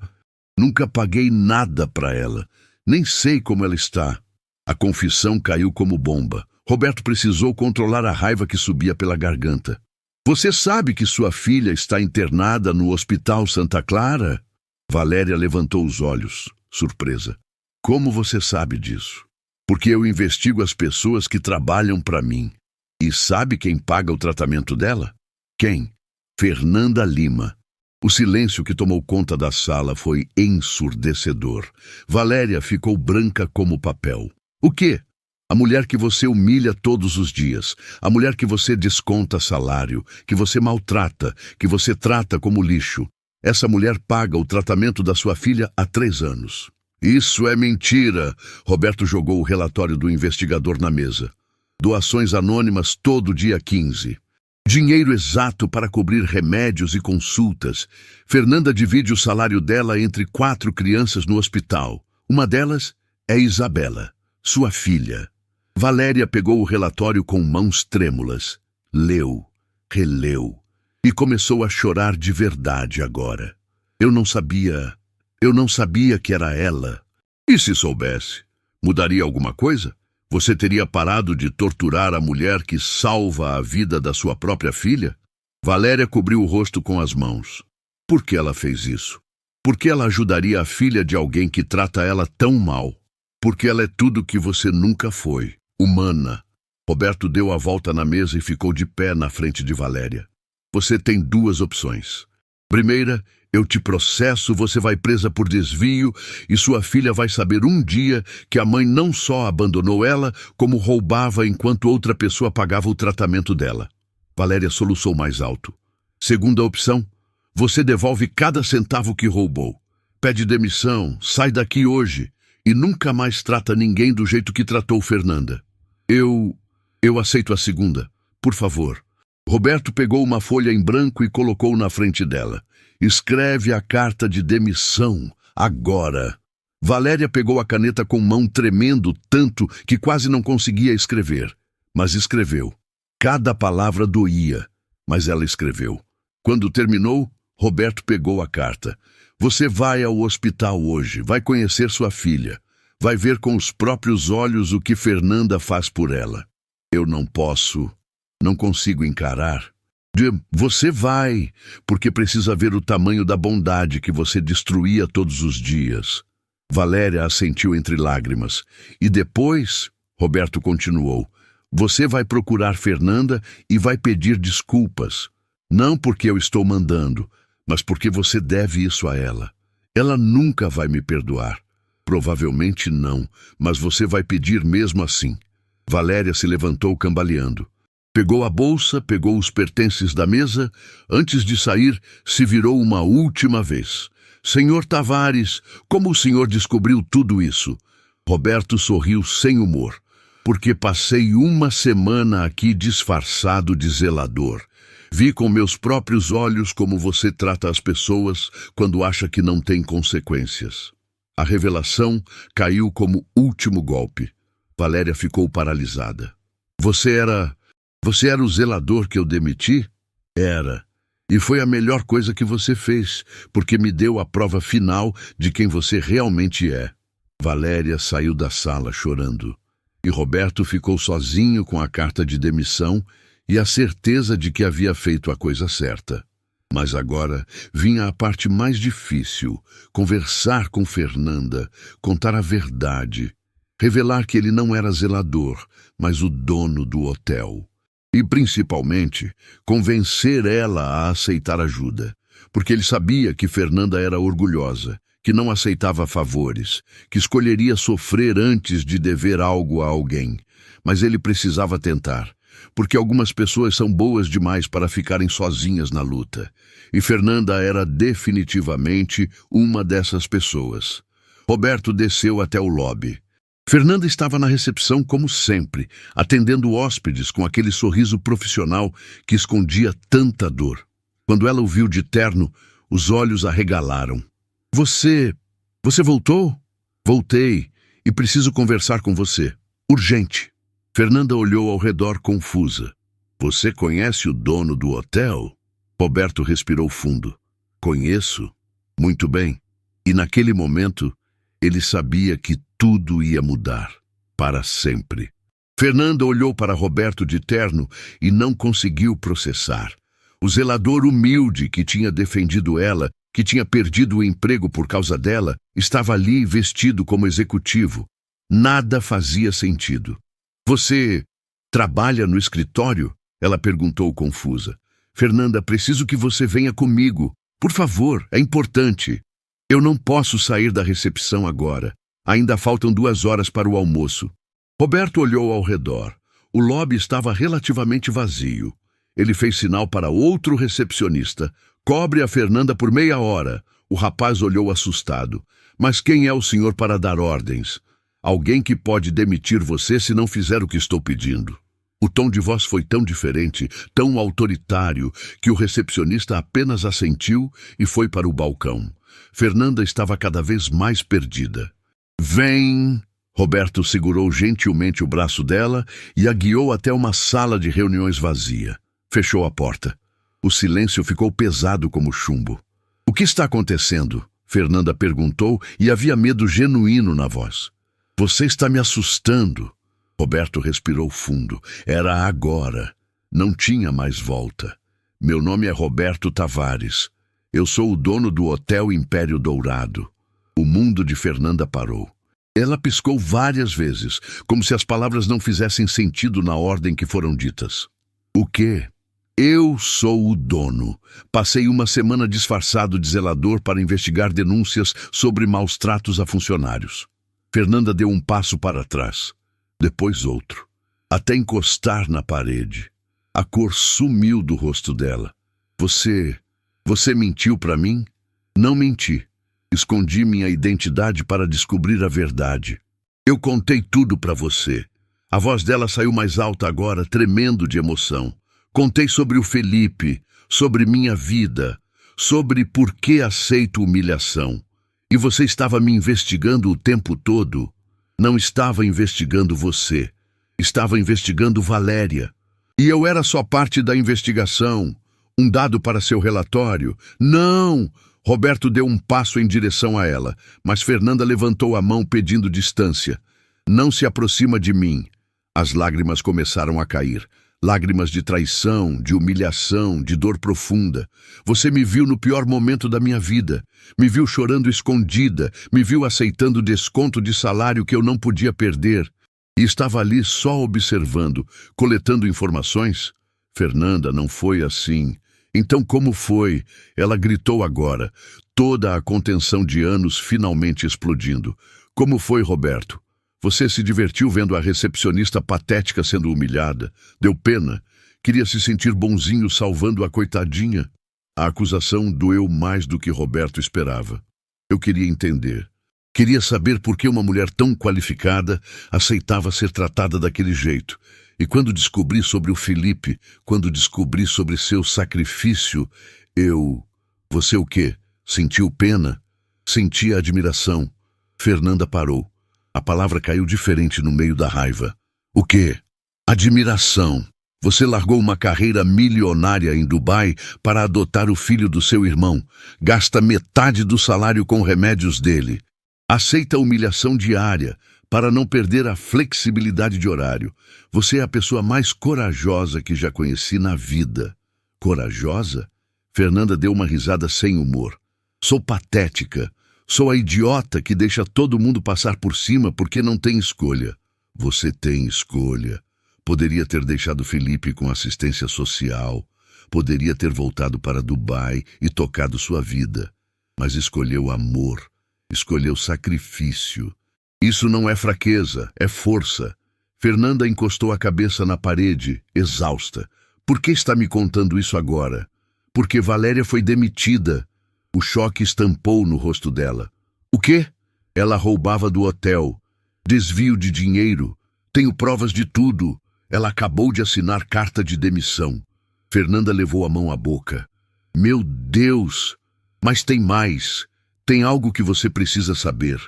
paguei nada para ela. Nem sei como ela está. A confissão caiu como bomba. Roberto precisou controlar a raiva que subia pela garganta. Você sabe que sua filha está internada no Hospital Santa Clara? Valéria levantou os olhos, surpresa. Como você sabe disso? Porque eu investigo as pessoas que trabalham para mim. E sabe quem paga o tratamento dela? Quem? Fernanda Lima. O silêncio que tomou conta da sala foi ensurdecedor. Valéria ficou branca como papel. O quê? A mulher que você humilha todos os dias, a mulher que você desconta salário, que você maltrata, que você trata como lixo. Essa mulher paga o tratamento da sua filha há 3 anos. Isso é mentira! Roberto jogou o relatório do investigador na mesa. Doações anônimas todo dia 15. Dinheiro exato para cobrir remédios e consultas. Fernanda divide o salário dela entre 4 crianças no hospital. Uma delas é Isabela, sua filha. Valéria pegou o relatório com mãos trêmulas. Leu, releu e começou a chorar de verdade agora. Eu não sabia que era ela. E se soubesse, mudaria alguma coisa? Você teria parado de torturar a mulher que salva a vida da sua própria filha? Valéria cobriu o rosto com as mãos. Por que ela fez isso? Por que ela ajudaria a filha de alguém que trata ela tão mal? Porque ela é tudo que você nunca foi, humana. Roberto deu a volta na mesa e ficou de pé na frente de Valéria. Você tem 2 opções. Primeira, eu te processo, você vai presa por desvio e sua filha vai saber um dia que a mãe não só abandonou ela, como roubava enquanto outra pessoa pagava o tratamento dela. Valéria soluçou mais alto. Segunda opção, você devolve cada centavo que roubou. Pede demissão, sai daqui hoje e nunca mais trata ninguém do jeito que tratou Fernanda. Eu aceito a segunda, por favor. Roberto pegou uma folha em branco e colocou na frente dela. Escreve a carta de demissão, agora. Valéria pegou a caneta com mão tremendo tanto que quase não conseguia escrever. Mas escreveu. Cada palavra doía, mas ela escreveu. Quando terminou, Roberto pegou a carta. Você vai ao hospital hoje, vai conhecer sua filha. Vai ver com os próprios olhos o que Fernanda faz por ela. Eu não consigo encarar. Você vai, porque precisa ver o tamanho da bondade que você destruía todos os dias. Valéria assentiu entre lágrimas. E depois, Roberto continuou, você vai procurar Fernanda e vai pedir desculpas. Não porque eu estou mandando, mas porque você deve isso a ela. Ela nunca vai me perdoar. Provavelmente não, mas você vai pedir mesmo assim. Valéria se levantou cambaleando. Pegou a bolsa, pegou os pertences da mesa. Antes de sair, se virou uma última vez. Senhor Tavares, como o senhor descobriu tudo isso? Roberto sorriu sem humor. Porque passei 1 semana aqui disfarçado de zelador. Vi com meus próprios olhos como você trata as pessoas quando acha que não tem consequências. A revelação caiu como último golpe. Valéria ficou paralisada. Você era o zelador que eu demiti? Era. E foi a melhor coisa que você fez, porque me deu a prova final de quem você realmente é. Valéria saiu da sala chorando. E Roberto ficou sozinho com a carta de demissão e a certeza de que havia feito a coisa certa. Mas agora vinha a parte mais difícil, conversar com Fernanda, contar a verdade, revelar que ele não era zelador, mas o dono do hotel. E, principalmente, convencer ela a aceitar ajuda, porque ele sabia que Fernanda era orgulhosa, que não aceitava favores, que escolheria sofrer antes de dever algo a alguém. Mas ele precisava tentar, porque algumas pessoas são boas demais para ficarem sozinhas na luta. E Fernanda era definitivamente uma dessas pessoas. Roberto desceu até o lobby. Fernanda estava na recepção como sempre, atendendo hóspedes com aquele sorriso profissional que escondia tanta dor. Quando ela o viu de terno, os olhos arregalaram. Você voltou? Voltei, e preciso conversar com você. Urgente. Fernanda olhou ao redor confusa. Você conhece o dono do hotel? Roberto respirou fundo. Conheço. Muito bem. E naquele momento, ele sabia que tudo ia mudar. Para sempre. Fernanda olhou para Roberto de terno e não conseguiu processar. O zelador humilde que tinha defendido ela, que tinha perdido o emprego por causa dela, estava ali vestido como executivo. Nada fazia sentido. Você trabalha no escritório? Ela perguntou confusa. Fernanda, preciso que você venha comigo. Por favor, é importante. Eu não posso sair da recepção agora. Ainda faltam 2 horas para o almoço. Roberto olhou ao redor. O lobby estava relativamente vazio. Ele fez sinal para outro recepcionista. Cobre a Fernanda por meia hora. O rapaz olhou assustado. Mas quem é o senhor para dar ordens? Alguém que pode demitir você se não fizer o que estou pedindo. O tom de voz foi tão diferente, tão autoritário, que o recepcionista apenas assentiu e foi para o balcão. Fernanda estava cada vez mais perdida. Vem! Roberto segurou gentilmente o braço dela e a guiou até uma sala de reuniões vazia. Fechou a porta. O silêncio ficou pesado como chumbo. O que está acontecendo? Fernanda perguntou e havia medo genuíno na voz. Você está me assustando. Roberto respirou fundo. Era agora. Não tinha mais volta. Meu nome é Roberto Tavares. Eu sou o dono do Hotel Império Dourado. O mundo de Fernanda parou. Ela piscou várias vezes, como se as palavras não fizessem sentido na ordem que foram ditas. O quê? Eu sou o dono. Passei uma semana disfarçado de zelador para investigar denúncias sobre maus tratos a funcionários. Fernanda deu um passo para trás, depois outro, até encostar na parede. A cor sumiu do rosto dela. Você mentiu para mim? Não menti. Escondi minha identidade para descobrir a verdade. Eu contei tudo para você. A voz dela saiu mais alta agora, tremendo de emoção. Contei sobre o Felipe, sobre minha vida, sobre por que aceito humilhação. E você estava me investigando o tempo todo. Não estava investigando você. Estava investigando Valéria. E eu era só parte da investigação. Um dado para seu relatório. Não! Roberto deu um passo em direção a ela, mas Fernanda levantou a mão pedindo distância. Não se aproxima de mim. As lágrimas começaram a cair. Lágrimas de traição, de humilhação, de dor profunda. Você me viu no pior momento da minha vida. Me viu chorando escondida. Me viu aceitando desconto de salário que eu não podia perder. E estava ali só observando, coletando informações. Fernanda, não foi assim. Então como foi? Ela gritou agora, toda a contenção de anos finalmente explodindo. Como foi, Roberto? Você se divertiu vendo a recepcionista patética sendo humilhada? Deu pena? Queria se sentir bonzinho salvando a coitadinha? A acusação doeu mais do que Roberto esperava. Eu queria entender. Queria saber por que uma mulher tão qualificada aceitava ser tratada daquele jeito. E quando descobri sobre o Felipe, quando descobri sobre seu sacrifício, Você o quê? Sentiu pena? Senti admiração. Fernanda parou. A palavra caiu diferente no meio da raiva. O quê? Admiração. Você largou uma carreira milionária em Dubai para adotar o filho do seu irmão. Gasta metade do salário com remédios dele. Aceita a humilhação diária para não perder a flexibilidade de horário. Você é a pessoa mais corajosa que já conheci na vida. Corajosa? Fernanda deu uma risada sem humor. Sou patética. Sou a idiota que deixa todo mundo passar por cima porque não tem escolha. Você tem escolha. Poderia ter deixado Felipe com assistência social. Poderia ter voltado para Dubai e tocado sua vida. Mas escolheu amor. Escolheu sacrifício. Isso não é fraqueza, é força. Fernanda encostou a cabeça na parede, exausta. Por que está me contando isso agora? Porque Valéria foi demitida. O choque estampou no rosto dela. O quê? Ela roubava do hotel. Desvio de dinheiro. Tenho provas de tudo. Ela acabou de assinar carta de demissão. Fernanda levou a mão à boca. Meu Deus! Mas tem mais. Tem algo que você precisa saber.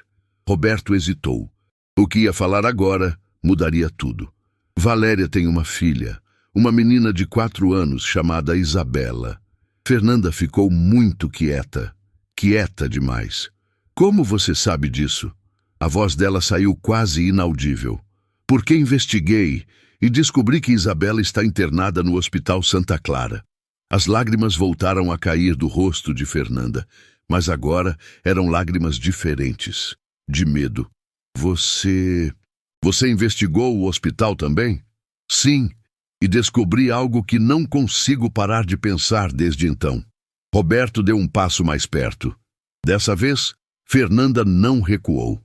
Roberto hesitou. O que ia falar agora mudaria tudo. Valéria tem uma filha. uma menina de 4 anos chamada Isabela. Fernanda ficou muito quieta demais. Como você sabe disso? A voz dela saiu quase inaudível. Porque investiguei e descobri que Isabela está internada no Hospital Santa Clara. As lágrimas voltaram a cair do rosto de Fernanda, mas agora eram lágrimas diferentes, de medo. Você investigou o hospital também? Sim, e descobri algo que não consigo parar de pensar desde então. Roberto deu um passo mais perto. Dessa vez, Fernanda não recuou.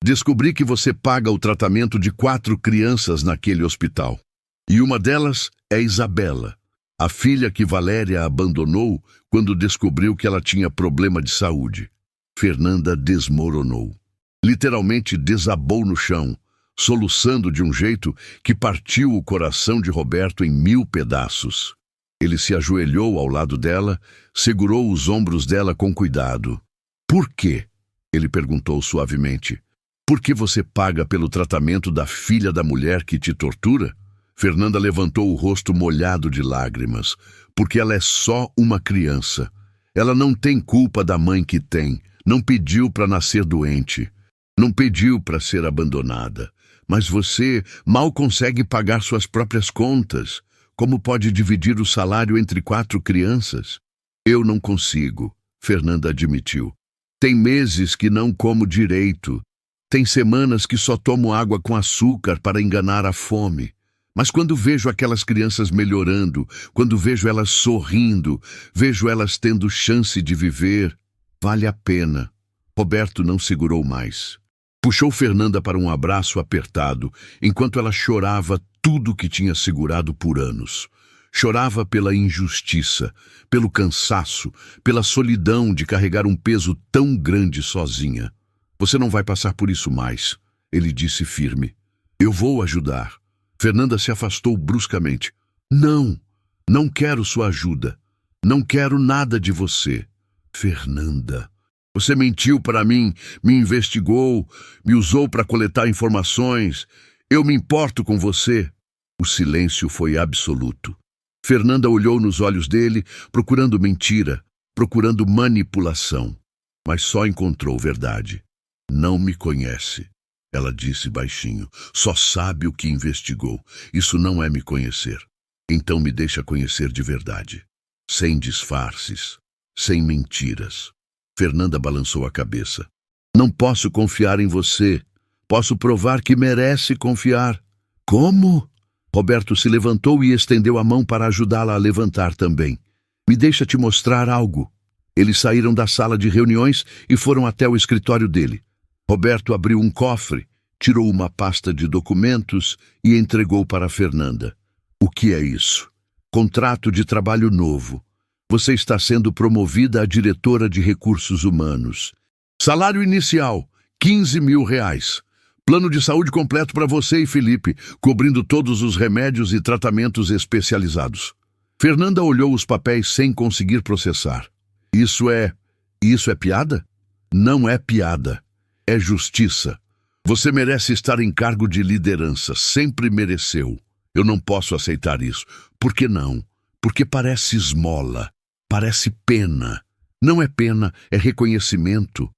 Descobri que você paga o tratamento de 4 crianças naquele hospital. E uma delas é Isabela, a filha que Valéria abandonou quando descobriu que ela tinha problema de saúde. Fernanda desmoronou. Literalmente desabou no chão, soluçando de um jeito que partiu o coração de Roberto em 1000 pedaços. Ele se ajoelhou ao lado dela, segurou os ombros dela com cuidado. Por quê? Ele perguntou suavemente. Por que você paga pelo tratamento da filha da mulher que te tortura? Fernanda levantou o rosto molhado de lágrimas. Porque ela é só uma criança. Ela não tem culpa da mãe que tem. Não pediu para nascer doente. Não pediu para ser abandonada. Mas você mal consegue pagar suas próprias contas. Como pode dividir o salário entre 4 crianças? Eu não consigo, Fernanda admitiu. Tem meses que não como direito. Tem semanas que só tomo água com açúcar para enganar a fome. Mas quando vejo aquelas crianças melhorando, quando vejo elas sorrindo, vejo elas tendo chance de viver, vale a pena. Roberto não segurou mais. Puxou Fernanda para um abraço apertado, enquanto ela chorava tudo que tinha segurado por anos. Chorava pela injustiça, pelo cansaço, pela solidão de carregar um peso tão grande sozinha. Você não vai passar por isso mais, ele disse firme. Eu vou ajudar. Fernanda se afastou bruscamente. Não quero sua ajuda. Não quero nada de você. Fernanda, você mentiu para mim, me investigou, me usou para coletar informações. Eu me importo com você. O silêncio foi absoluto. Fernanda olhou nos olhos dele, procurando mentira, procurando manipulação. Mas só encontrou verdade. Não me conhece, ela disse baixinho. Só sabe o que investigou. Isso não é me conhecer. Então me deixa conhecer de verdade. Sem disfarces, sem mentiras. Fernanda balançou a cabeça. Não posso confiar em você. Posso provar que merece confiar. Como? Roberto se levantou e estendeu a mão para ajudá-la a levantar também. Me deixa te mostrar algo. Eles saíram da sala de reuniões e foram até o escritório dele. Roberto abriu um cofre, tirou uma pasta de documentos e entregou para Fernanda. O que é isso? Contrato de trabalho novo. Você está sendo promovida a diretora de recursos humanos. Salário inicial, R$ 15.000. Plano de saúde completo para você e Felipe, cobrindo todos os remédios e tratamentos especializados. Fernanda olhou os papéis sem conseguir processar. Isso é piada? Não é piada. É justiça. Você merece estar em cargo de liderança. Sempre mereceu. Eu não posso aceitar isso. Por que não? Porque parece esmola. Parece pena. Não é pena, é reconhecimento.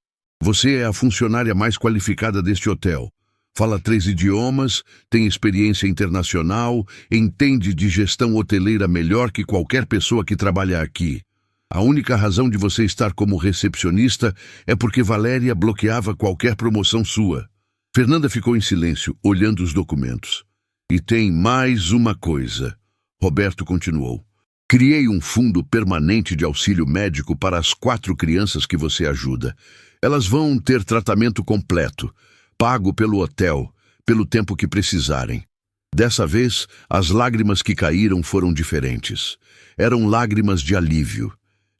Você é a funcionária mais qualificada deste hotel. Fala 3 idiomas, tem experiência internacional, entende de gestão hoteleira melhor que qualquer pessoa que trabalha aqui. A única razão de você estar como recepcionista é porque Valéria bloqueava qualquer promoção sua. Fernanda ficou em silêncio, olhando os documentos. E tem mais uma coisa. Roberto continuou. Criei um fundo permanente de auxílio médico para as 4 crianças que você ajuda. Elas vão ter tratamento completo, pago pelo hotel, pelo tempo que precisarem. Dessa vez, as lágrimas que caíram foram diferentes. Eram lágrimas de alívio,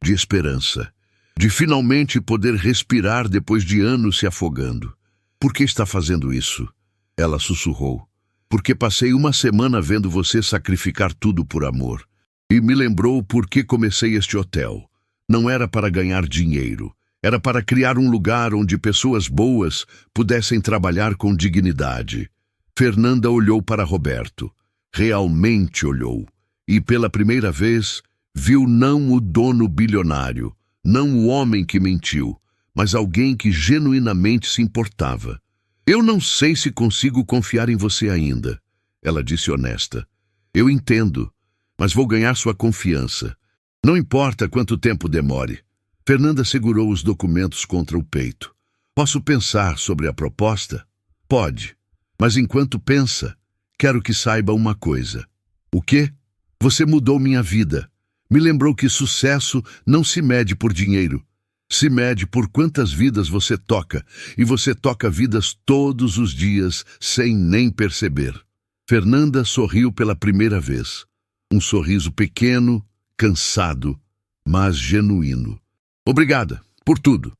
de esperança, de finalmente poder respirar depois de anos se afogando. Por que está fazendo isso? Ela sussurrou. Porque passei uma semana vendo você sacrificar tudo por amor. E me lembrou por que comecei este hotel. Não era para ganhar dinheiro. Era para criar um lugar onde pessoas boas pudessem trabalhar com dignidade. Fernanda olhou para Roberto. Realmente olhou. E pela primeira vez, viu não o dono bilionário, não o homem que mentiu, mas alguém que genuinamente se importava. Eu não sei se consigo confiar em você ainda, ela disse honesta. Eu entendo, mas vou ganhar sua confiança. Não importa quanto tempo demore. Fernanda segurou os documentos contra o peito. Posso pensar sobre a proposta? Pode. Mas enquanto pensa, quero que saiba uma coisa. O quê? Você mudou minha vida. Me lembrou que sucesso não se mede por dinheiro. Se mede por quantas vidas você toca, e você toca vidas todos os dias, sem nem perceber. Fernanda sorriu pela primeira vez. Um sorriso pequeno, cansado, mas genuíno. Obrigada, por tudo.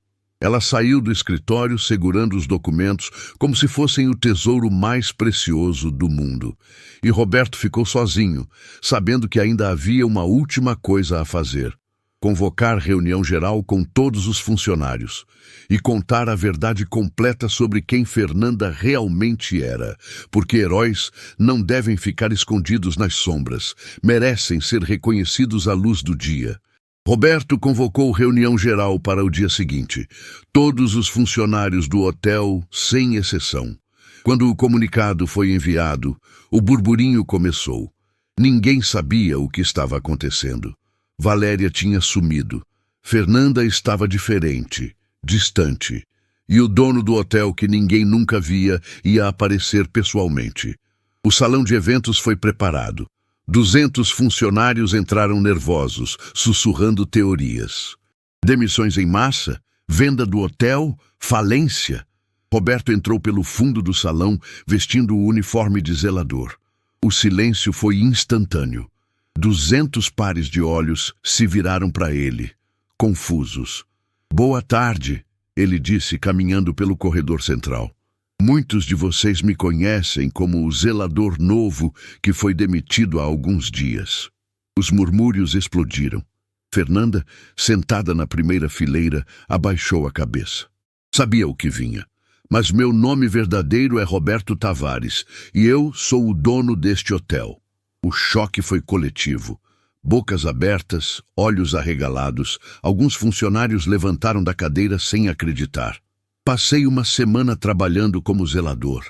Ela saiu do escritório segurando os documentos como se fossem o tesouro mais precioso do mundo. E Roberto ficou sozinho, sabendo que ainda havia uma última coisa a fazer. Convocar reunião geral com todos os funcionários e contar a verdade completa sobre quem Fernanda realmente era, porque heróis não devem ficar escondidos nas sombras, merecem ser reconhecidos à luz do dia. Roberto convocou reunião geral para o dia seguinte. Todos os funcionários do hotel, sem exceção. Quando o comunicado foi enviado, o burburinho começou. Ninguém sabia o que estava acontecendo. Valéria tinha sumido. Fernanda estava diferente, distante. E o dono do hotel, que ninguém nunca via, ia aparecer pessoalmente. O salão de eventos foi preparado. 200 funcionários entraram nervosos, sussurrando teorias. Demissões em massa? Venda do hotel? Falência? Roberto entrou pelo fundo do salão, vestindo o uniforme de zelador. O silêncio foi instantâneo. 200 pares de olhos se viraram para ele, confusos. Boa tarde, ele disse, caminhando pelo corredor central. Muitos de vocês me conhecem como o zelador novo que foi demitido há alguns dias. Os murmúrios explodiram. Fernanda, sentada na primeira fileira, abaixou a cabeça. Sabia o que vinha. Mas meu nome verdadeiro é Roberto Tavares e eu sou o dono deste hotel. O choque foi coletivo. Bocas abertas, olhos arregalados, alguns funcionários levantaram da cadeira sem acreditar. Passei uma semana trabalhando como zelador,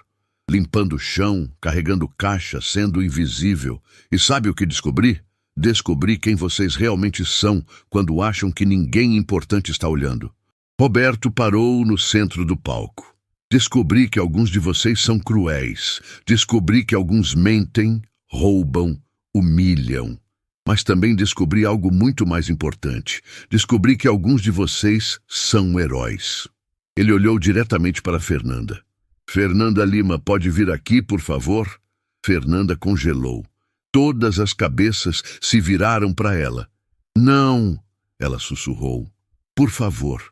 limpando o chão, carregando caixa, sendo invisível. E sabe o que descobri? Descobri quem vocês realmente são quando acham que ninguém importante está olhando. Roberto parou no centro do palco. Descobri que alguns de vocês são cruéis. Descobri que alguns mentem, roubam, humilham. Mas também descobri algo muito mais importante. Descobri que alguns de vocês são heróis. Ele olhou diretamente para Fernanda. Fernanda Lima, pode vir aqui, por favor? Fernanda congelou. Todas as cabeças se viraram para ela. Não, ela sussurrou. Por favor.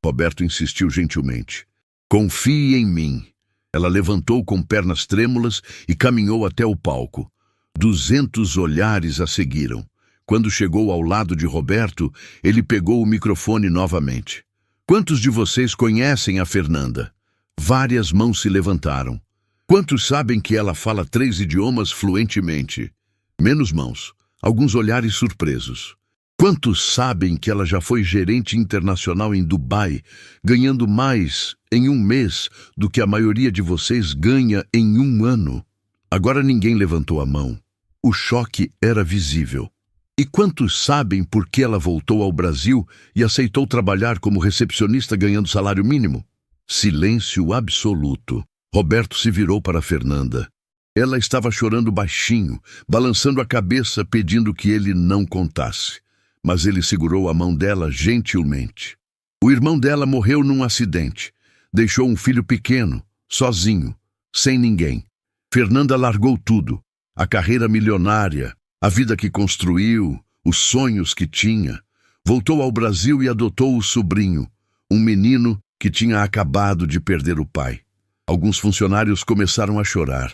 Roberto insistiu gentilmente. Confie em mim. Ela levantou com pernas trêmulas e caminhou até o palco. 200 olhares a seguiram. Quando chegou ao lado de Roberto, ele pegou o microfone novamente. Quantos de vocês conhecem a Fernanda? Várias mãos se levantaram. Quantos sabem que ela fala 3 idiomas fluentemente? Menos mãos. Alguns olhares surpresos. Quantos sabem que ela já foi gerente internacional em Dubai, ganhando mais em um mês do que a maioria de vocês ganha em um ano? Agora ninguém levantou a mão. O choque era visível. E quantos sabem por que ela voltou ao Brasil e aceitou trabalhar como recepcionista ganhando salário mínimo? Silêncio absoluto. Roberto se virou para Fernanda. Ela estava chorando baixinho, balançando a cabeça, pedindo que ele não contasse. Mas ele segurou a mão dela gentilmente. O irmão dela morreu num acidente. Deixou um filho pequeno, sozinho, sem ninguém. Fernanda largou tudo. A carreira milionária, a vida que construiu, os sonhos que tinha. Voltou ao Brasil e adotou o sobrinho, um menino que tinha acabado de perder o pai. Alguns funcionários começaram a chorar.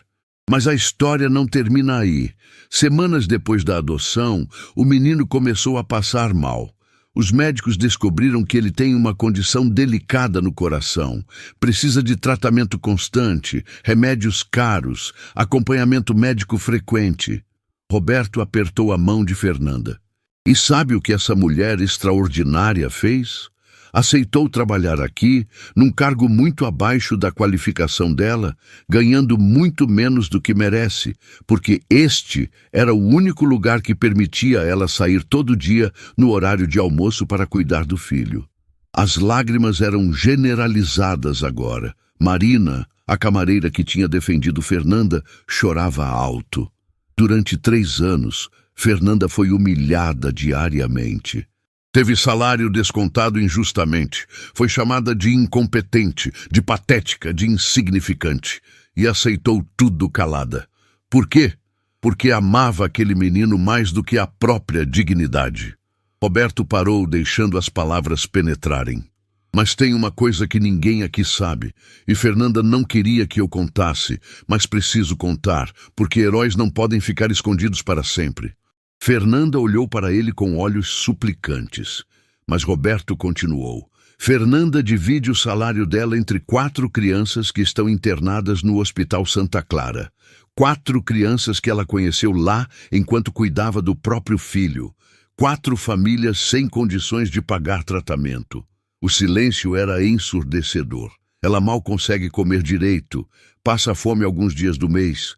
Mas a história não termina aí. Semanas depois da adoção, o menino começou a passar mal. Os médicos descobriram que ele tem uma condição delicada no coração. Precisa de tratamento constante, remédios caros, acompanhamento médico frequente. Roberto apertou a mão de Fernanda. E sabe o que essa mulher extraordinária fez? Aceitou trabalhar aqui, num cargo muito abaixo da qualificação dela, ganhando muito menos do que merece, porque este era o único lugar que permitia ela sair todo dia no horário de almoço para cuidar do filho. As lágrimas eram generalizadas agora. Marina, a camareira que tinha defendido Fernanda, chorava alto. Durante 3 anos, Fernanda foi humilhada diariamente. Teve salário descontado injustamente. Foi chamada de incompetente, de patética, de insignificante. E aceitou tudo calada. Por quê? Porque amava aquele menino mais do que a própria dignidade. Roberto parou, deixando as palavras penetrarem. Mas tem uma coisa que ninguém aqui sabe, e Fernanda não queria que eu contasse, mas preciso contar, porque heróis não podem ficar escondidos para sempre. Fernanda olhou para ele com olhos suplicantes, mas Roberto continuou. Fernanda divide o salário dela entre 4 crianças que estão internadas no Hospital Santa Clara. 4 crianças que ela conheceu lá enquanto cuidava do próprio filho. 4 famílias sem condições de pagar tratamento. O silêncio era ensurdecedor. Ela mal consegue comer direito, passa fome alguns dias do mês,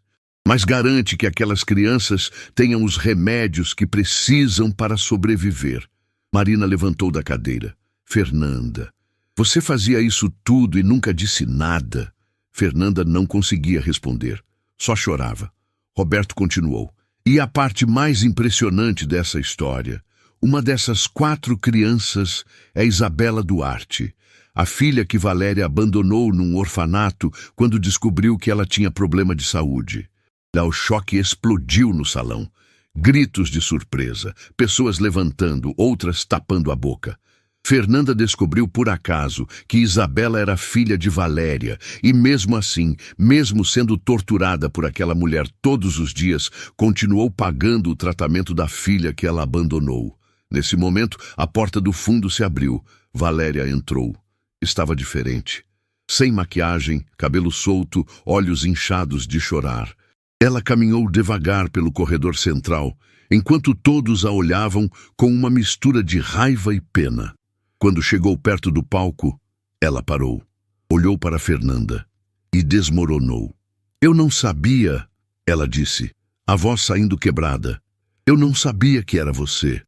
mas garante que aquelas crianças tenham os remédios que precisam para sobreviver. Marina levantou da cadeira. Fernanda, você fazia isso tudo e nunca disse nada. Fernanda não conseguia responder, só chorava. Roberto continuou. E a parte mais impressionante dessa história, uma dessas 4 crianças é Isabela Duarte, a filha que Valéria abandonou num orfanato quando descobriu que ela tinha problema de saúde. O choque explodiu no salão. Gritos de surpresa, pessoas levantando, outras tapando a boca. Fernanda descobriu por acaso que Isabela era filha de Valéria e mesmo assim, mesmo sendo torturada por aquela mulher todos os dias, continuou pagando o tratamento da filha que ela abandonou. Nesse momento, a porta do fundo se abriu. Valéria entrou. Estava diferente. Sem maquiagem, cabelo solto, olhos inchados de chorar. Ela caminhou devagar pelo corredor central, enquanto todos a olhavam com uma mistura de raiva e pena. Quando chegou perto do palco, ela parou, olhou para Fernanda e desmoronou. Eu não sabia, ela disse, a voz saindo quebrada. Eu não sabia que era você.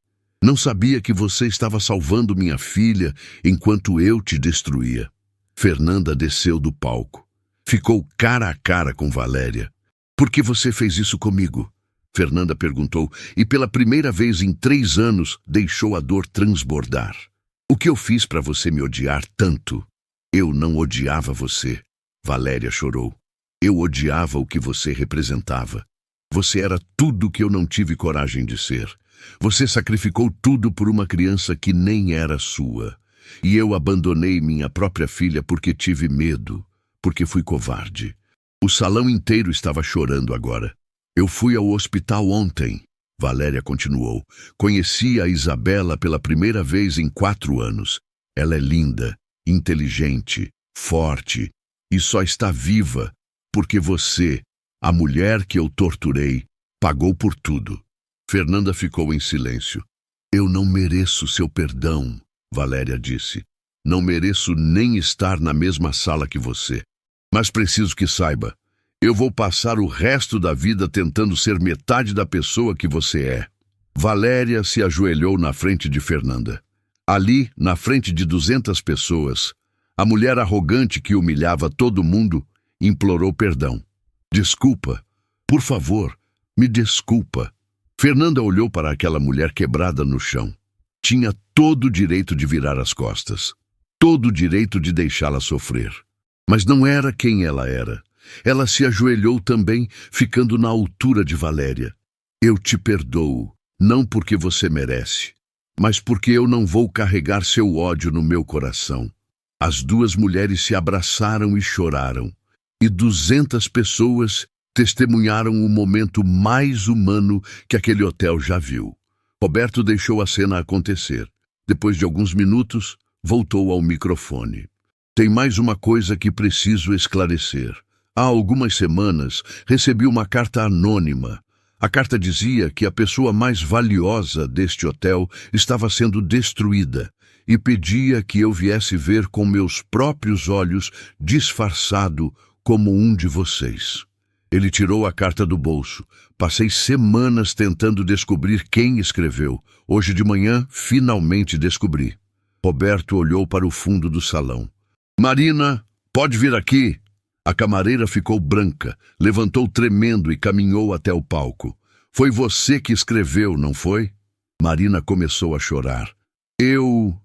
Não sabia que você estava salvando minha filha enquanto eu te destruía. Fernanda desceu do palco. Ficou cara a cara com Valéria. Por que você fez isso comigo? Fernanda perguntou, e pela primeira vez em 3 anos deixou a dor transbordar. O que eu fiz para você me odiar tanto? Eu não odiava você. Valéria chorou. Eu odiava o que você representava. Você era tudo que eu não tive coragem de ser. Você sacrificou tudo por uma criança que nem era sua. E eu abandonei minha própria filha porque tive medo, porque fui covarde. O salão inteiro estava chorando agora. Eu fui ao hospital ontem, Valéria continuou. Conheci a Isabela pela primeira vez em 4 anos. Ela é linda, inteligente, forte e só está viva porque você, a mulher que eu torturei, pagou por tudo. Fernanda ficou em silêncio. Eu não mereço seu perdão, Valéria disse. Não mereço nem estar na mesma sala que você. Mas preciso que saiba, eu vou passar o resto da vida tentando ser metade da pessoa que você é. Valéria se ajoelhou na frente de Fernanda. Ali, na frente de 200 pessoas, a mulher arrogante que humilhava todo mundo implorou perdão. Desculpa, por favor, me desculpa. Fernanda olhou para aquela mulher quebrada no chão. Tinha todo o direito de virar as costas, todo o direito de deixá-la sofrer. Mas não era quem ela era. Ela se ajoelhou também, ficando na altura de Valéria. Eu te perdoo, não porque você merece, mas porque eu não vou carregar seu ódio no meu coração. As 2 mulheres se abraçaram e choraram, e 200 pessoas testemunharam o momento mais humano que aquele hotel já viu. Roberto deixou a cena acontecer. Depois de alguns minutos, voltou ao microfone. Tem mais uma coisa que preciso esclarecer. Há algumas semanas, recebi uma carta anônima. A carta dizia que a pessoa mais valiosa deste hotel estava sendo destruída e pedia que eu viesse ver com meus próprios olhos, disfarçado como um de vocês. Ele tirou a carta do bolso. Passei semanas tentando descobrir quem escreveu. Hoje de manhã, finalmente descobri. Roberto olhou para o fundo do salão. Marina, pode vir aqui. A camareira ficou branca, levantou tremendo e caminhou até o palco. Foi você que escreveu, não foi? Marina começou a chorar. Eu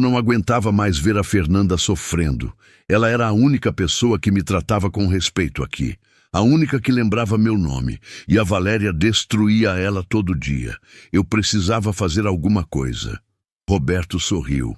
não aguentava mais ver a Fernanda sofrendo. Ela era a única pessoa que me tratava com respeito aqui. A única que lembrava meu nome. E a Valéria destruía ela todo dia. Eu precisava fazer alguma coisa. Roberto sorriu.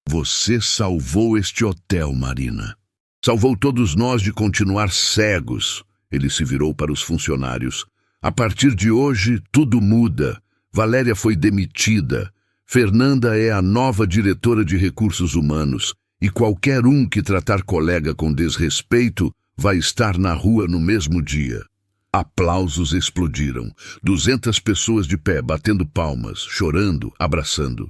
Você salvou este hotel, Marina. Salvou todos nós de continuar cegos. Ele se virou para os funcionários. A partir de hoje, tudo muda. Valéria foi demitida. Fernanda é a nova diretora de recursos humanos. E qualquer um que tratar colega com desrespeito vai estar na rua no mesmo dia. Aplausos explodiram. 200 pessoas de pé, batendo palmas, chorando, abraçando.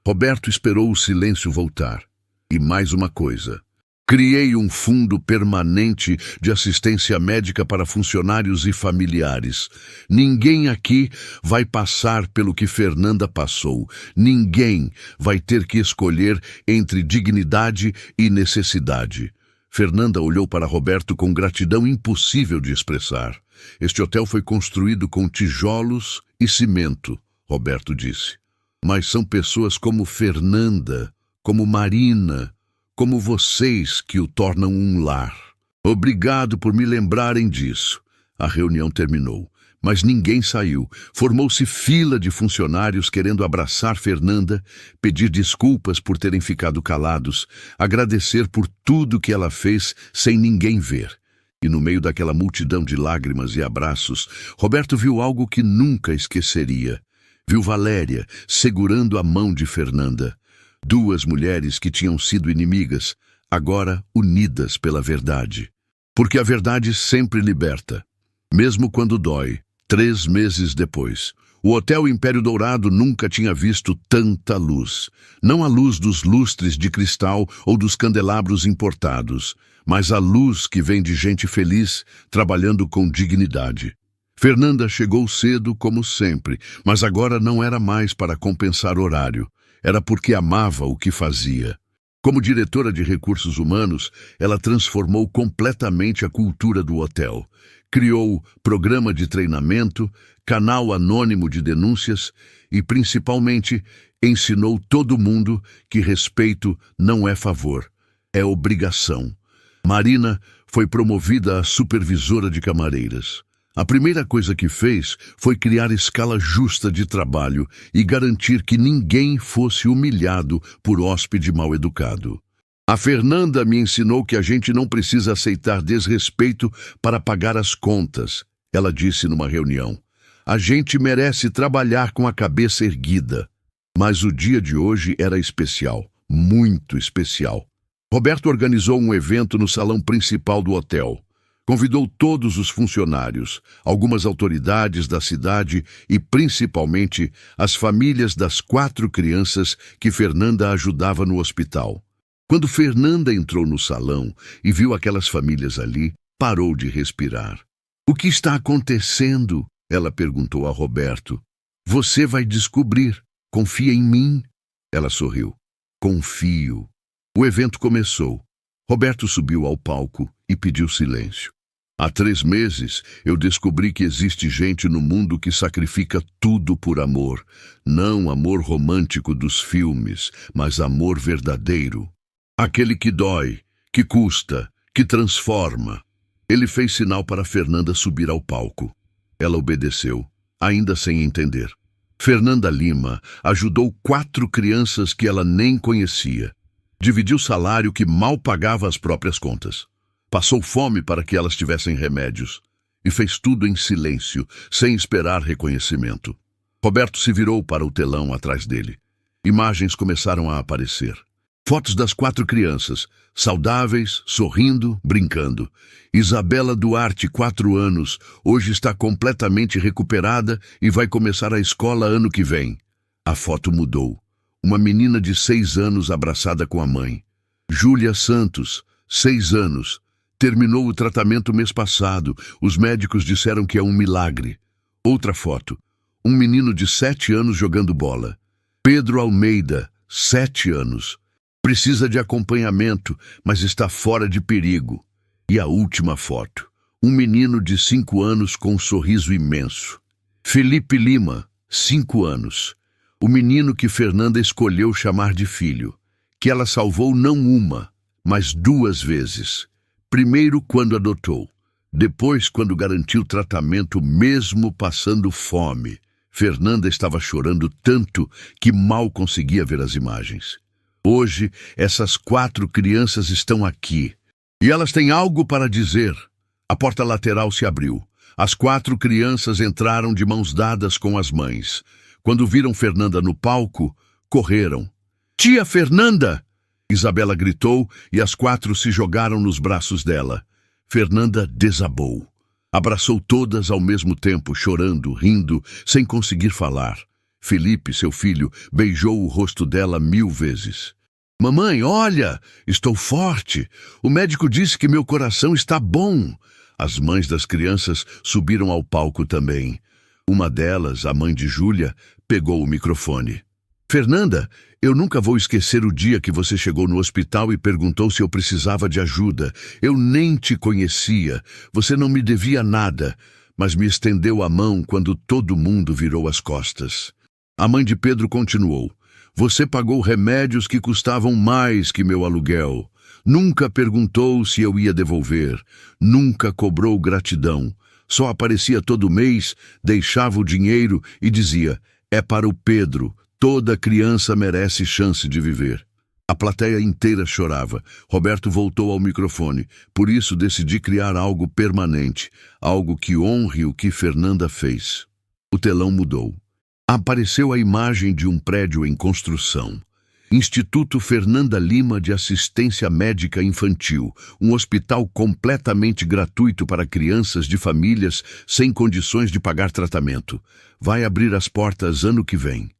Roberto esperou o silêncio voltar. E mais uma coisa. Criei um fundo permanente de assistência médica para funcionários e familiares. Ninguém aqui vai passar pelo que Fernanda passou. Ninguém vai ter que escolher entre dignidade e necessidade. Fernanda olhou para Roberto com gratidão impossível de expressar. Este hotel foi construído com tijolos e cimento, Roberto disse. Mas são pessoas como Fernanda, como Marina, como vocês que o tornam um lar. Obrigado por me lembrarem disso. A reunião terminou, mas ninguém saiu. Formou-se fila de funcionários querendo abraçar Fernanda, pedir desculpas por terem ficado calados, agradecer por tudo que ela fez sem ninguém ver. E no meio daquela multidão de lágrimas e abraços, Roberto viu algo que nunca esqueceria. Viu Valéria segurando a mão de Fernanda. Duas mulheres que tinham sido inimigas, agora unidas pela verdade. Porque a verdade sempre liberta, mesmo quando dói. 3 meses depois, o Hotel Império Dourado nunca tinha visto tanta luz. Não a luz dos lustres de cristal ou dos candelabros importados, mas a luz que vem de gente feliz, trabalhando com dignidade. Fernanda chegou cedo, como sempre, mas agora não era mais para compensar horário. Era porque amava o que fazia. Como diretora de recursos humanos, ela transformou completamente a cultura do hotel. Criou programa de treinamento, canal anônimo de denúncias e, principalmente, ensinou todo mundo que respeito não é favor, é obrigação. Marina foi promovida a supervisora de camareiras. A primeira coisa que fez foi criar escala justa de trabalho e garantir que ninguém fosse humilhado por hóspede mal educado. A Fernanda me ensinou que a gente não precisa aceitar desrespeito para pagar as contas, ela disse numa reunião. A gente merece trabalhar com a cabeça erguida. Mas o dia de hoje era especial, muito especial. Roberto organizou um evento no salão principal do hotel. Convidou todos os funcionários, algumas autoridades da cidade e, principalmente, as famílias das 4 crianças que Fernanda ajudava no hospital. Quando Fernanda entrou no salão e viu aquelas famílias ali, parou de respirar. O que está acontecendo? Ela perguntou a Roberto. Você vai descobrir. Confia em mim? Ela sorriu. Confio. O evento começou. Roberto subiu ao palco e pediu silêncio. Há 3 meses, eu descobri que existe gente no mundo que sacrifica tudo por amor. Não amor romântico dos filmes, mas amor verdadeiro. Aquele que dói, que custa, que transforma. Ele fez sinal para Fernanda subir ao palco. Ela obedeceu, ainda sem entender. Fernanda Lima ajudou 4 crianças que ela nem conhecia. Dividiu salário que mal pagava as próprias contas. Passou fome para que elas tivessem remédios. E fez tudo em silêncio, sem esperar reconhecimento. Roberto se virou para o telão atrás dele. Imagens começaram a aparecer. Fotos das 4 crianças, saudáveis, sorrindo, brincando. Isabela Duarte, 4 anos, hoje está completamente recuperada e vai começar a escola ano que vem. A foto mudou. Uma menina de 6 anos abraçada com a mãe. Júlia Santos, 6 anos. Terminou o tratamento mês passado. Os médicos disseram que é um milagre. Outra foto. Um menino de 7 anos jogando bola. Pedro Almeida, 7 anos. Precisa de acompanhamento, mas está fora de perigo. E a última foto. Um menino de 5 anos com um sorriso imenso. Felipe Lima, 5 anos. O menino que Fernanda escolheu chamar de filho. Que ela salvou não uma, mas 2 vezes. Primeiro quando adotou. Depois quando garantiu tratamento mesmo passando fome. Fernanda estava chorando tanto que mal conseguia ver as imagens. Hoje, essas 4 crianças estão aqui. E elas têm algo para dizer. A porta lateral se abriu. As 4 crianças entraram de mãos dadas com as mães. Quando viram Fernanda no palco, correram. "Tia Fernanda!" Isabela gritou e as 4 se jogaram nos braços dela. Fernanda desabou. Abraçou todas ao mesmo tempo, chorando, rindo, sem conseguir falar. Felipe, seu filho, beijou o rosto dela 1000 vezes. "Mamãe, olha, estou forte. O médico disse que meu coração está bom." As mães das crianças subiram ao palco também. Uma delas, a mãe de Júlia, pegou o microfone. "Fernanda, eu nunca vou esquecer o dia que você chegou no hospital e perguntou se eu precisava de ajuda. Eu nem te conhecia, você não me devia nada, mas me estendeu a mão quando todo mundo virou as costas." A mãe de Pedro continuou. "Você pagou remédios que custavam mais que meu aluguel. Nunca perguntou se eu ia devolver. Nunca cobrou gratidão. Só aparecia todo mês, deixava o dinheiro e dizia, é para o Pedro, toda criança merece chance de viver." A plateia inteira chorava. Roberto voltou ao microfone. "Por isso decidi criar algo permanente, algo que honre o que Fernanda fez." O telão mudou. Apareceu a imagem de um prédio em construção. Instituto Fernanda Lima de Assistência Médica Infantil, um hospital completamente gratuito para crianças de famílias sem condições de pagar tratamento. Vai abrir as portas ano que vem.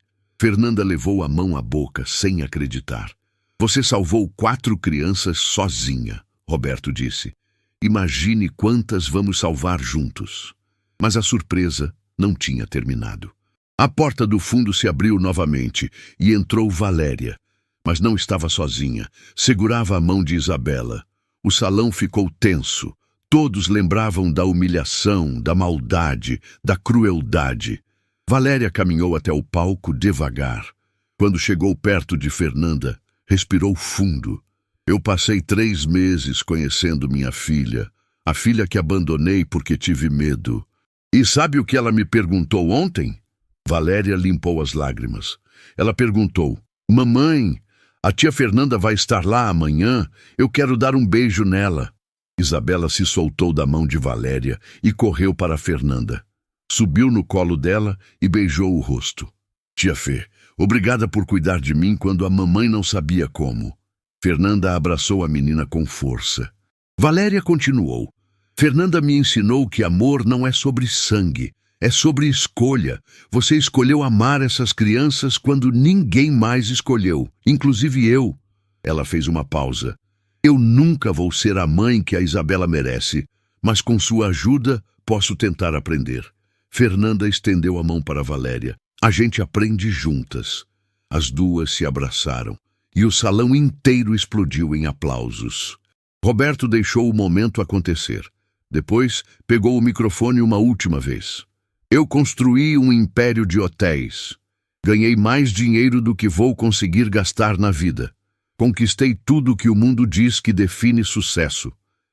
Fernanda levou a mão à boca, sem acreditar. "Você salvou 4 crianças sozinha", Roberto disse. "Imagine quantas vamos salvar juntos." Mas a surpresa não tinha terminado. A porta do fundo se abriu novamente e entrou Valéria. Mas não estava sozinha. Segurava a mão de Isabela. O salão ficou tenso. Todos lembravam da humilhação, da maldade, da crueldade. Valéria caminhou até o palco devagar. Quando chegou perto de Fernanda, respirou fundo. "Eu passei 3 meses conhecendo minha filha, a filha que abandonei porque tive medo. E sabe o que ela me perguntou ontem?" Valéria limpou as lágrimas. Ela perguntou, "Mamãe, a tia Fernanda vai estar lá amanhã? Eu quero dar um beijo nela." Isabela se soltou da mão de Valéria e correu para Fernanda. Subiu no colo dela e beijou o rosto. "Tia Fê, obrigada por cuidar de mim quando a mamãe não sabia como." Fernanda abraçou a menina com força. Valéria continuou. "Fernanda me ensinou que amor não é sobre sangue. É sobre escolha. Você escolheu amar essas crianças quando ninguém mais escolheu, inclusive eu." Ela fez uma pausa. "Eu nunca vou ser a mãe que a Isabela merece, mas com sua ajuda posso tentar aprender." Fernanda estendeu a mão para Valéria. "A gente aprende juntas." As duas se abraçaram e o salão inteiro explodiu em aplausos. Roberto deixou o momento acontecer. Depois, pegou o microfone uma última vez. "Eu construí um império de hotéis. Ganhei mais dinheiro do que vou conseguir gastar na vida. Conquistei tudo que o mundo diz que define sucesso.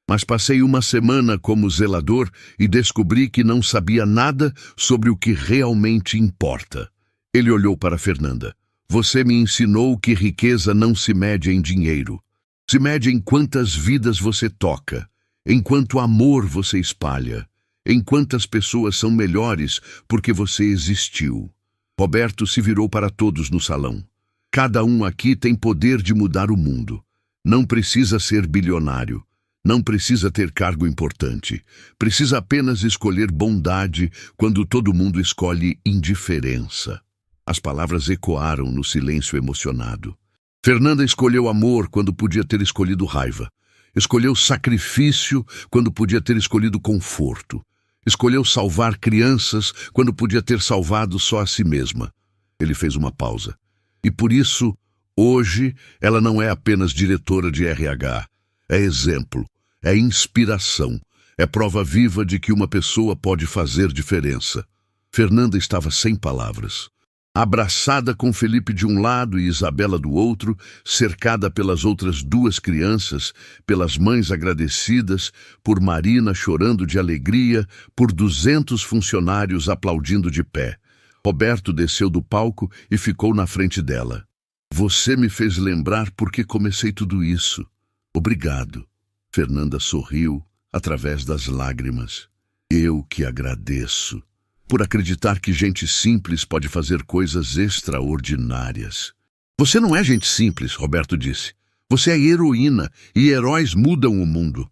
Mas passei uma semana como zelador e descobri que não sabia nada sobre o que realmente importa." Ele olhou para Fernanda. "Você me ensinou que riqueza não se mede em dinheiro. Se mede em quantas vidas você toca, em quanto amor você espalha, em quantas pessoas são melhores porque você existiu." Roberto se virou para todos no salão. Cada um aqui tem poder de mudar o mundo. Não precisa ser bilionário. Não precisa ter cargo importante. Precisa apenas escolher bondade quando todo mundo escolhe indiferença. As palavras ecoaram no silêncio emocionado. Fernanda escolheu amor quando podia ter escolhido raiva. Escolheu sacrifício quando podia ter escolhido conforto. Escolheu salvar crianças quando podia ter salvado só a si mesma. Ele fez uma pausa. E por isso, hoje, ela não é apenas diretora de RH. É exemplo, é inspiração, é prova viva de que uma pessoa pode fazer diferença. Fernanda estava sem palavras. Abraçada com Felipe de um lado e Isabela do outro, cercada pelas outras duas crianças, pelas mães agradecidas, por Marina chorando de alegria, por 200 funcionários aplaudindo de pé. Roberto desceu do palco e ficou na frente dela. Você me fez lembrar por que comecei tudo isso. Obrigado. Fernanda sorriu através das lágrimas. Eu que agradeço. Por acreditar que gente simples pode fazer coisas extraordinárias. Você não é gente simples, Roberto disse. Você é heroína e heróis mudam o mundo.